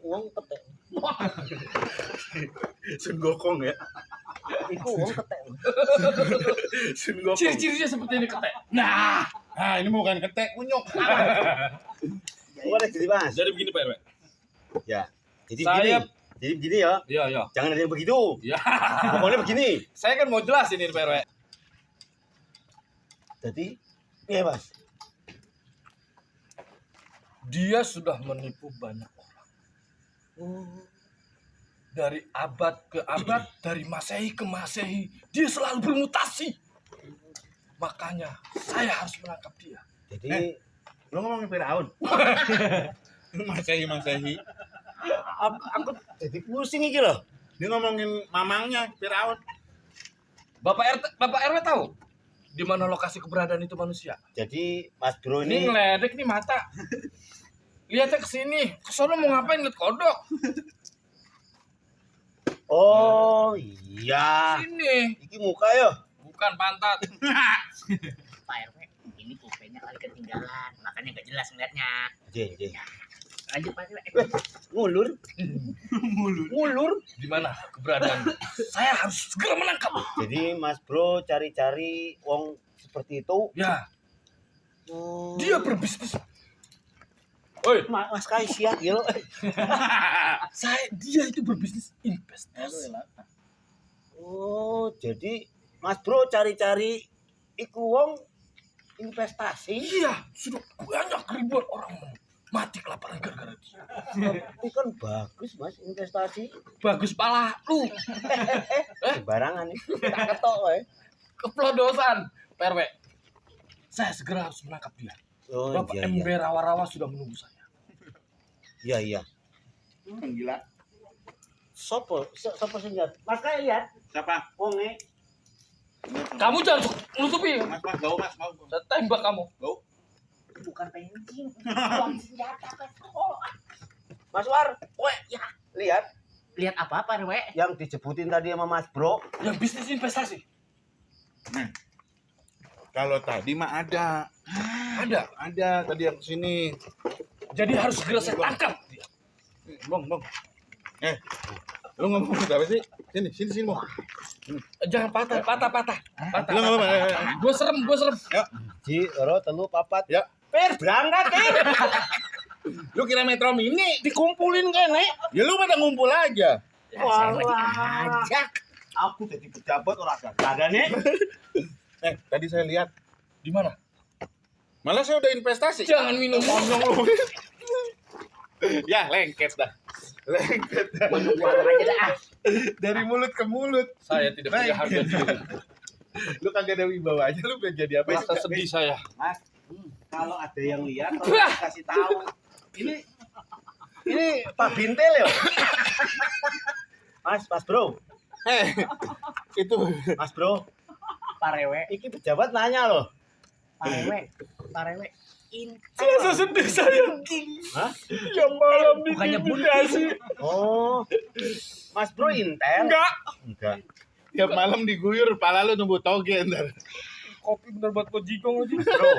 [SPEAKER 6] Uang ketek.
[SPEAKER 4] Sun Gokong ya.
[SPEAKER 6] Iku uang ketek.
[SPEAKER 4] Sun Gokong.
[SPEAKER 7] Ciri-cirinya seperti ini ketek. Nah,
[SPEAKER 4] Nah ini bukan ketek, kunyuk.
[SPEAKER 6] Boleh jadi Mas.
[SPEAKER 7] jadi begini Pak RW.
[SPEAKER 6] Ya. Jadi
[SPEAKER 7] Saya-
[SPEAKER 6] begini. Jadi begini ya.
[SPEAKER 7] Iya.
[SPEAKER 6] Jangan ada yang begitu.
[SPEAKER 7] Ya.
[SPEAKER 6] Pokoknya begini.
[SPEAKER 7] Saya kan mau jelasin ini Pak RW.
[SPEAKER 6] Jadi, iya Mas.
[SPEAKER 7] Dia sudah menipu banyak orang. Dari abad ke abad, dari Masehi ke Masehi, dia selalu bermutasi. Makanya saya harus menangkap dia.
[SPEAKER 6] Jadi
[SPEAKER 4] Lo ngomongin Firaun. Masehi.
[SPEAKER 6] aku jadi pusing iki loh.
[SPEAKER 4] Dia ngomongin mamangnya Firaun.
[SPEAKER 7] Bapak RW tahu di mana lokasi keberadaan itu manusia?
[SPEAKER 6] Jadi Mas Bro
[SPEAKER 7] Ini
[SPEAKER 6] ini
[SPEAKER 7] ngeledek nih mata. Lihatnya ke sini. Ke sono mau ngapain lihat kodok?
[SPEAKER 6] oh iya.
[SPEAKER 7] Sini.
[SPEAKER 6] Iki muka ya.
[SPEAKER 7] Bukan pantat.
[SPEAKER 2] Pak RW, ini pulpennya kali ketinggalan, makanya nggak jelas ngeliatnya.
[SPEAKER 6] Jeng.
[SPEAKER 2] Lanjut Pak RW.
[SPEAKER 6] Ngulur.
[SPEAKER 7] Di mana keberadaan? Saya harus segera menangkap.
[SPEAKER 6] Jadi Mas Bro cari-cari wong seperti itu.
[SPEAKER 7] Ya,
[SPEAKER 6] Oh.
[SPEAKER 7] dia berbisnis. Oi,
[SPEAKER 6] Mas Kai siap ya.
[SPEAKER 7] dia itu berbisnis investasi.
[SPEAKER 6] Oh, jadi Mas Bro cari-cari iku wong investasi.
[SPEAKER 7] Iya, sudah banyak ribuan orang mati kelaparan gara-gara dia.
[SPEAKER 6] Tapi kan bagus Mas investasi.
[SPEAKER 7] Bagus pala lu.
[SPEAKER 6] Sembarangan nih. Tak ketok wae.
[SPEAKER 7] Keplodosan. PRW. Saya segera harus menangkap dia.
[SPEAKER 6] Oh
[SPEAKER 7] Bapak
[SPEAKER 6] iya.
[SPEAKER 7] Ember Rawa-Rawa sudah menunggu saya.
[SPEAKER 6] Iya.
[SPEAKER 4] Gila.
[SPEAKER 6] Sopo sing lihat? Mas Kai lihat
[SPEAKER 4] Siapa?
[SPEAKER 6] wonge.
[SPEAKER 7] Kamu jangan nutupi.
[SPEAKER 4] Mas, bau mas, bau.
[SPEAKER 7] Saya tembak kamu.
[SPEAKER 2] Bukan pencing, buang senjata kan. Oh,
[SPEAKER 6] Mas War, weh, ya, lihat
[SPEAKER 2] lihat apa Pak RW?
[SPEAKER 6] yang dijebutin tadi sama Mas Bro.
[SPEAKER 7] Yang bisnis investasi.
[SPEAKER 4] Kalau tadi mah ada. Ada tadi yang kesini.
[SPEAKER 7] Jadi harus segera saya tangkap dia.
[SPEAKER 4] Bong. Lu ngomong apa sih? Sini, Bong.
[SPEAKER 7] Jangan patah.
[SPEAKER 4] Lu nggak apa-apa.
[SPEAKER 7] Gue serem.
[SPEAKER 6] Ji, ro telu papat.
[SPEAKER 4] Ya.
[SPEAKER 6] Per berangkat
[SPEAKER 4] Lu kira Metro Mini?
[SPEAKER 6] dikumpulin kene.
[SPEAKER 4] Ya lu pada ngumpul aja.
[SPEAKER 2] Saya lagi ngajak.
[SPEAKER 6] Aku jadi pejabat ora ada nih.
[SPEAKER 4] Tadi saya lihat.
[SPEAKER 7] Di mana?
[SPEAKER 4] Malah saya udah investasi.
[SPEAKER 7] Jangan minum konyol lu.
[SPEAKER 4] Ya, lengket dah.
[SPEAKER 2] Buang aja dah.
[SPEAKER 4] Dari mulut ke mulut.
[SPEAKER 7] Saya tidak punya harga diri.
[SPEAKER 4] Lu kagak ada wibawanya, lu pengen jadi apa sih?
[SPEAKER 7] Rasa sedih saya.
[SPEAKER 6] Mas, kalau ada yang lihat tolong kasih tahu. Ini Pak Bintel ya. Mas Bro.
[SPEAKER 4] Itu
[SPEAKER 6] Mas Bro,
[SPEAKER 2] Pak RW,
[SPEAKER 6] iki pejabat nanya loh.
[SPEAKER 2] Pak RW.
[SPEAKER 7] Rasa sedih saya.
[SPEAKER 6] Hah?
[SPEAKER 7] Yang malam
[SPEAKER 2] Bukannya
[SPEAKER 7] diintimidasi.
[SPEAKER 6] Oh. Mas Bro intel? Enggak.
[SPEAKER 4] tiap malam diguyur, pala lu tumbuh toge ntar.
[SPEAKER 7] Kopi bener buat kojigong lagi.
[SPEAKER 6] Bro.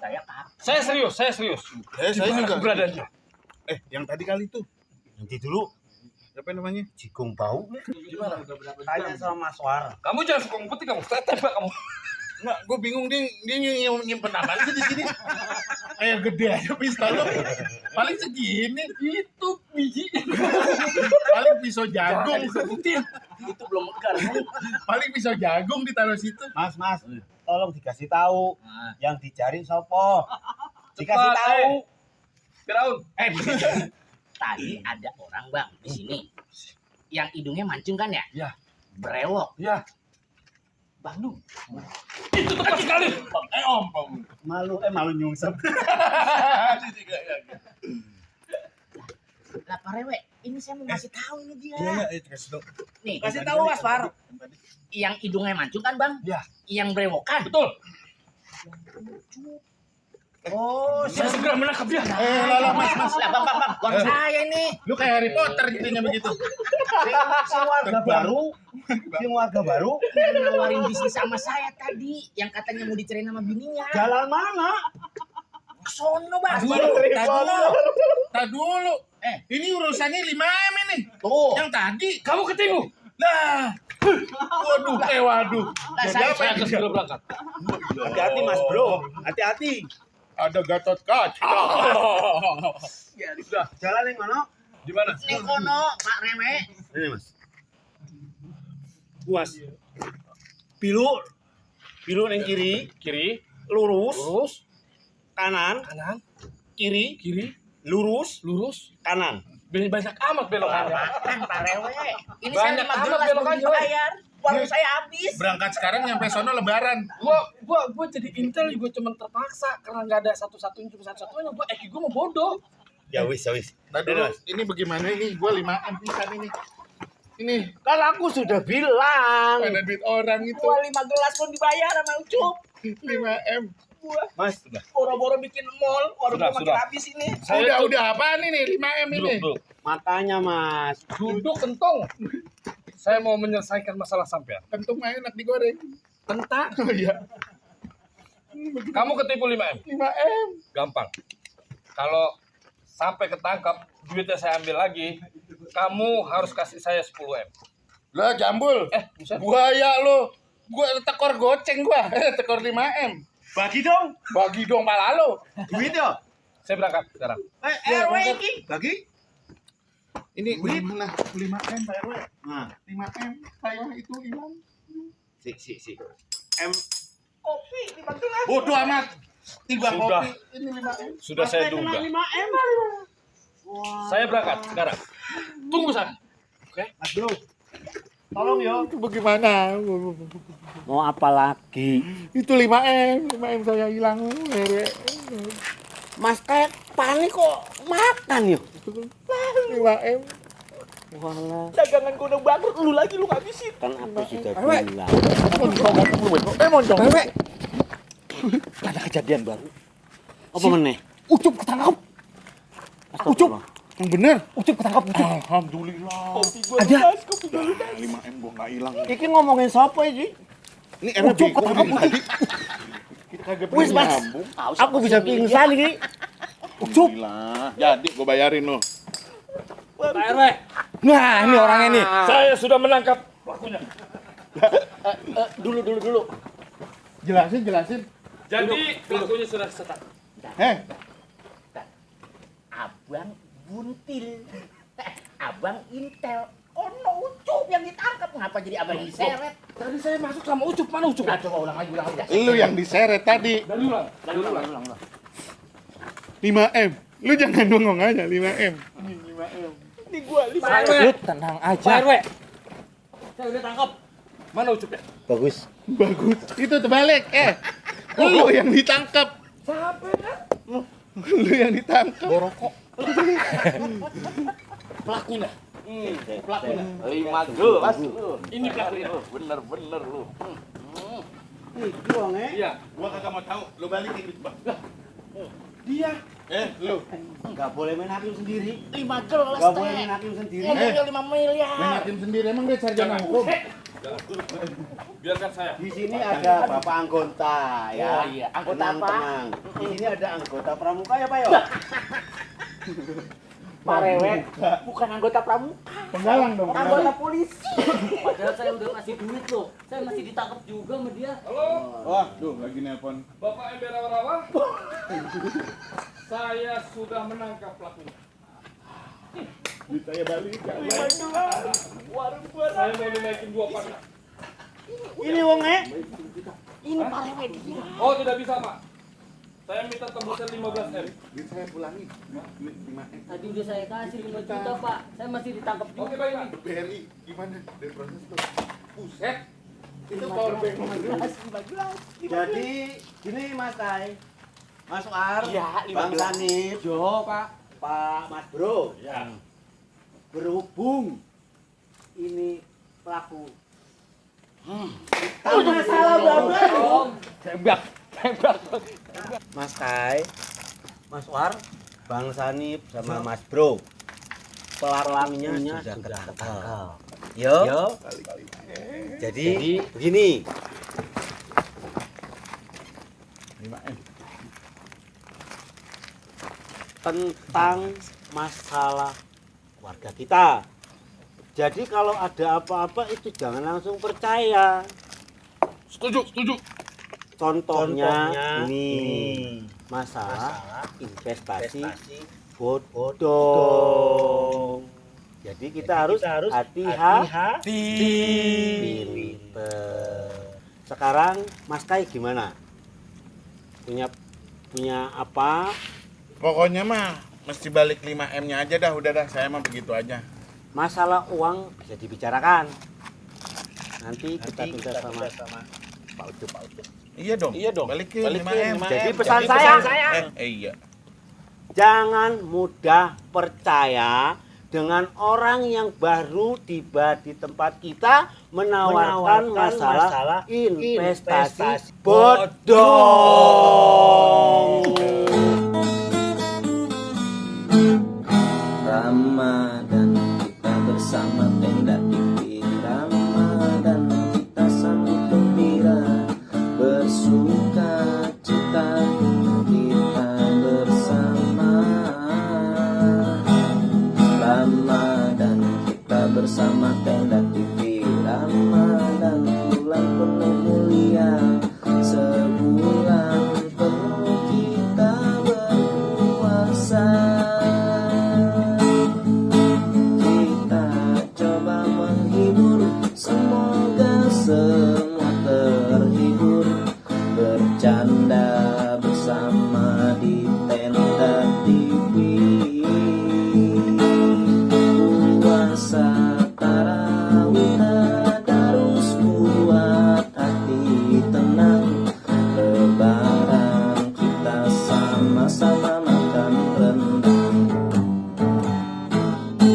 [SPEAKER 2] Saya
[SPEAKER 7] Saya serius.
[SPEAKER 4] Saya
[SPEAKER 7] Di mana
[SPEAKER 4] juga.
[SPEAKER 7] keberadaannya?
[SPEAKER 4] Yang tadi kali itu.
[SPEAKER 6] Nanti dulu.
[SPEAKER 4] Apa namanya?
[SPEAKER 6] Jigong bau.
[SPEAKER 7] Gimana?
[SPEAKER 6] Tanya sama Mas War.
[SPEAKER 7] Kamu jangan suka ngumpet kamu. Saya tembak kamu.
[SPEAKER 4] Enggak, gue bingung dia nyimpen apaan sih di sini. Kayak gede aja pistol lo. Paling segini.
[SPEAKER 7] Itu biji.
[SPEAKER 4] Paling pisau jagung.
[SPEAKER 5] Itu belum mekar.
[SPEAKER 4] Paling pisau jagung ditaruh situ.
[SPEAKER 6] Mas, tolong dikasih tahu yang dicari sopo. Dikasih
[SPEAKER 7] Cepat,
[SPEAKER 6] tahu.
[SPEAKER 7] Firaun.
[SPEAKER 2] Tadi ada orang bang di sini yang hidungnya mancung kan ya?
[SPEAKER 7] Ya.
[SPEAKER 2] Brewok.
[SPEAKER 7] Ya.
[SPEAKER 2] Bandung.
[SPEAKER 7] Itu tepat sekali.
[SPEAKER 4] Om.
[SPEAKER 6] Malu nyungsep.
[SPEAKER 2] Lah Pak Rewe, ini saya mau kasih tahu ini dia.
[SPEAKER 4] Itu kasih dong.
[SPEAKER 2] Nih,
[SPEAKER 6] Kasih tahu Mas War.
[SPEAKER 2] yang hidungnya mancung kan bang?
[SPEAKER 7] Ya.
[SPEAKER 2] Yang brewokan.
[SPEAKER 7] Betul.
[SPEAKER 6] Oh,
[SPEAKER 7] Saya segera menangkap dia.
[SPEAKER 4] Mas.
[SPEAKER 2] Lah bang, bukan saya ini.
[SPEAKER 4] Lu kayak Harry Potter jadinya begitu.
[SPEAKER 6] si warga baru
[SPEAKER 2] Yang nawarin bisnis sama saya tadi, yang katanya mau dicerain sama bininya.
[SPEAKER 6] jalan mana?
[SPEAKER 2] Sono bang.
[SPEAKER 4] Tak dulu. Ini urusannya 5M ini.
[SPEAKER 2] Tuh.
[SPEAKER 4] Yang tadi.
[SPEAKER 7] Kamu ketipu.
[SPEAKER 4] Nah. Waduh.
[SPEAKER 2] Lah
[SPEAKER 4] Jadi apa
[SPEAKER 7] Saya
[SPEAKER 4] yang
[SPEAKER 7] akan segera berangkat.
[SPEAKER 6] Hati-hati Mas Bro, hati-hati.
[SPEAKER 4] ada Gatot Kaca.
[SPEAKER 7] Ya, sudah.
[SPEAKER 6] Jalan yang mana?
[SPEAKER 7] Di mana?
[SPEAKER 2] Nih kono Pak Rewe.
[SPEAKER 6] Ini Mas. Puas. Pilu yang kiri,
[SPEAKER 7] Kiri,
[SPEAKER 6] lurus,
[SPEAKER 7] lurus,
[SPEAKER 6] kanan,
[SPEAKER 7] kanan,
[SPEAKER 6] kiri,
[SPEAKER 7] lurus,
[SPEAKER 6] kanan.
[SPEAKER 7] banyak amat belokannya.
[SPEAKER 2] Kan Pak Rewe. Ini
[SPEAKER 7] Banyak
[SPEAKER 2] saya 5
[SPEAKER 7] amat
[SPEAKER 2] gelas
[SPEAKER 7] belokannya,
[SPEAKER 2] belum dibayar. Warung saya habis.
[SPEAKER 4] Berangkat sekarang nyampe sono lebaran.
[SPEAKER 7] Gua jadi intel juga cuma terpaksa karena nggak ada satu-satunya cuma satu-satunya. Gua mau bodoh.
[SPEAKER 6] Ya wis.
[SPEAKER 4] Nah dulu, ini bagaimana ini? Gue 5M pisan ini. Ini
[SPEAKER 6] Kan aku sudah bilang.
[SPEAKER 4] ada duit orang itu.
[SPEAKER 2] Gua 5 gelas belum dibayar sama Ucup.
[SPEAKER 4] 5M.
[SPEAKER 6] Mas,
[SPEAKER 2] Boro-boro bikin mall, warung
[SPEAKER 7] Sudah,
[SPEAKER 2] gua makin
[SPEAKER 7] sudah.
[SPEAKER 2] habis ini.
[SPEAKER 4] Udah apaan ini 5M ini?
[SPEAKER 7] Duduk.
[SPEAKER 6] makanya Mas.
[SPEAKER 7] Duduk kentong. Saya mau menyelesaikan masalah sampean.
[SPEAKER 4] Kentung mah enak digoreng.
[SPEAKER 7] Kentang.
[SPEAKER 4] Oh iya.
[SPEAKER 7] Kamu ketipu 5M.
[SPEAKER 4] 5M.
[SPEAKER 7] Gampang. Kalau sampai ketangkap, duitnya saya ambil lagi, kamu harus kasih saya 10M.
[SPEAKER 4] Lah jambul.
[SPEAKER 7] Buset.
[SPEAKER 4] Buaya lo. Gua tekor goceng gua. Tekor 5M.
[SPEAKER 6] Bagi dong.
[SPEAKER 4] Bagi dong pala lo.
[SPEAKER 6] Duit ya.
[SPEAKER 7] Saya berangkat sekarang.
[SPEAKER 2] RW ini.
[SPEAKER 6] Bagi.
[SPEAKER 4] Ini mana? 5M Pak RW.
[SPEAKER 6] Nah,
[SPEAKER 4] 5M. Saya itu hilang.
[SPEAKER 6] si. M
[SPEAKER 2] Kopi 5 gelas.
[SPEAKER 4] Bodoh amat. Tiba
[SPEAKER 7] Sudah.
[SPEAKER 4] kopi. Ini 5M.
[SPEAKER 7] Sudah saya duga.
[SPEAKER 6] 5M.
[SPEAKER 7] Saya berangkat sekarang. Tunggu saya.
[SPEAKER 6] Mas Bro. Tolong yo.
[SPEAKER 4] Itu bagaimana?
[SPEAKER 6] Mau apa lagi?
[SPEAKER 4] Itu 5M. 5M saya hilang. RW.
[SPEAKER 6] Mas kayak panik kok makan yo.
[SPEAKER 4] 5M.
[SPEAKER 6] Walah,
[SPEAKER 2] Dagangan gua udah bangkrut, lu lagi lu ngabisin.
[SPEAKER 6] kan aku sudah bilang.
[SPEAKER 4] Moncong.
[SPEAKER 6] Ada kejadian baru. Apa meneh?
[SPEAKER 4] Ucup ketangkap. Ucup. Yang bener.
[SPEAKER 6] Ucup ketangkap.
[SPEAKER 4] Alhamdulillah.
[SPEAKER 6] Ada.
[SPEAKER 4] 5M gua nggak hilang.
[SPEAKER 6] Iki ngomongin siapa iki?
[SPEAKER 4] Ini RW
[SPEAKER 6] Ucup
[SPEAKER 4] bego
[SPEAKER 6] ketangkap.
[SPEAKER 4] dari tadi. Kita kagak
[SPEAKER 6] Wis,
[SPEAKER 4] pernah
[SPEAKER 6] Mas.
[SPEAKER 4] nyambung.
[SPEAKER 6] Aku bisa pingsan iki. Ucup.
[SPEAKER 4] Alhamdulillah. Jadi gua bayarin lo.
[SPEAKER 7] Pak RW,
[SPEAKER 6] Nah, ini orang ini.
[SPEAKER 7] saya sudah menangkap pelakunya.
[SPEAKER 6] Dulu.
[SPEAKER 4] Jelasin.
[SPEAKER 7] Jadi pelakunya sudah setap.
[SPEAKER 2] Abang buntil. Abang intel. Oh no, Ucup yang ditangkap. Ngapa jadi abang yang diseret?
[SPEAKER 7] Tadi saya masuk sama Ucup. Mana Ucup?
[SPEAKER 2] Nah, coba ulang lagi.
[SPEAKER 4] Lu yang diseret tadi.
[SPEAKER 7] Dari ulang.
[SPEAKER 4] 5M. Lu jangan bengong aja 5M.
[SPEAKER 2] Ini gua
[SPEAKER 6] Lu tenang
[SPEAKER 7] Pak
[SPEAKER 6] aja.
[SPEAKER 7] RW, saya udah tangkap. Mana Ucupnya?
[SPEAKER 6] Bagus.
[SPEAKER 4] Bagus. Itu terbalik. Lu yang ditangkap. Lu yang ditangkap.
[SPEAKER 7] Pelakunya. Pelakunya.
[SPEAKER 5] 5 gelas.
[SPEAKER 7] Ini pelakunya.
[SPEAKER 5] Bener lu.
[SPEAKER 6] Iki wong
[SPEAKER 7] Iya.
[SPEAKER 4] Gua kagak mau tahu. Lu balikin duit gua.
[SPEAKER 7] Dia.
[SPEAKER 4] Lu.
[SPEAKER 6] enggak boleh main hakim sendiri.
[SPEAKER 2] 5 gelas
[SPEAKER 6] Enggak boleh
[SPEAKER 2] teh.
[SPEAKER 6] main hakim sendiri.
[SPEAKER 2] Ngomongnya 5
[SPEAKER 4] Main
[SPEAKER 2] miliar.
[SPEAKER 4] hakim sendiri emang dia sarjana hukum.
[SPEAKER 7] Biarkan saya.
[SPEAKER 6] Di sini ada Bapak anggota ya.
[SPEAKER 2] Oh, iya. Anggota apa?
[SPEAKER 6] Tenang. Di sini ada anggota pramuka ya, Pak yo.
[SPEAKER 5] Pak Rewet bukan anggota pramuka.
[SPEAKER 4] Penggalang dong.
[SPEAKER 5] Anggota polisi.
[SPEAKER 1] Padahal saya udah kasih duit loh. Saya masih ditangkap juga sama dia.
[SPEAKER 4] Wah, duh lagi nelpon.
[SPEAKER 7] Bapak Ember Rawa. Saya sudah menangkap pelakunya.
[SPEAKER 4] Saya balik.
[SPEAKER 7] Saya mau dinaikin 2 panah.
[SPEAKER 6] Ini wonge.
[SPEAKER 5] Ini Pak Rewet.
[SPEAKER 7] Oh, tidak bisa, Pak. Saya minta tembusan 15M.
[SPEAKER 4] Saya pulangi. 5M.
[SPEAKER 1] Tadi udah saya kasih 5 juta Pak. Saya masih ditangkap juga.
[SPEAKER 7] Oke, baik, Pak.
[SPEAKER 4] BRI gimana? Dari proses tuh.
[SPEAKER 7] Buset. Itu powerbank.
[SPEAKER 6] Jadi gini Mas Kai. Mas Ar,
[SPEAKER 5] Iya,
[SPEAKER 6] Bang Sanip, Jo, Pak Mas Bro.
[SPEAKER 7] Ya.
[SPEAKER 6] Berhubung ini pelaku masalah banget.
[SPEAKER 3] Tembak.
[SPEAKER 6] Mas Kai, Mas War, Bang Sanip sama Mas Bro. Pelakunya sudah ketangkap. Yo. Jadi begini.
[SPEAKER 4] 5M.
[SPEAKER 6] Tentang masalah warga kita. Jadi kalau ada apa-apa itu jangan langsung percaya.
[SPEAKER 4] Setuju.
[SPEAKER 6] Contohnya ini masalah investasi bodong. Jadi kita harus hati-hati. Pinter. Sekarang Mas Kai gimana? Punya apa?
[SPEAKER 4] Pokoknya mah mesti balik 5M-nya aja dah, udah dah, saya mah begitu aja.
[SPEAKER 6] Masalah uang bisa dibicarakan. Nanti kita minta sama Pak Ucup.
[SPEAKER 4] Iya dong. Balikin 5M.
[SPEAKER 6] Jadi pesan saya,
[SPEAKER 4] Iya.
[SPEAKER 6] jangan mudah percaya dengan orang yang baru tiba di tempat kita menawarkan masalah investasi bodong.
[SPEAKER 8] Ramadan kita bersama tenda TV Ramadan kita sambut gembira bersuka cita kita bersama Ramadan kita bersama tenda TV Ramadan bulan penuh mulia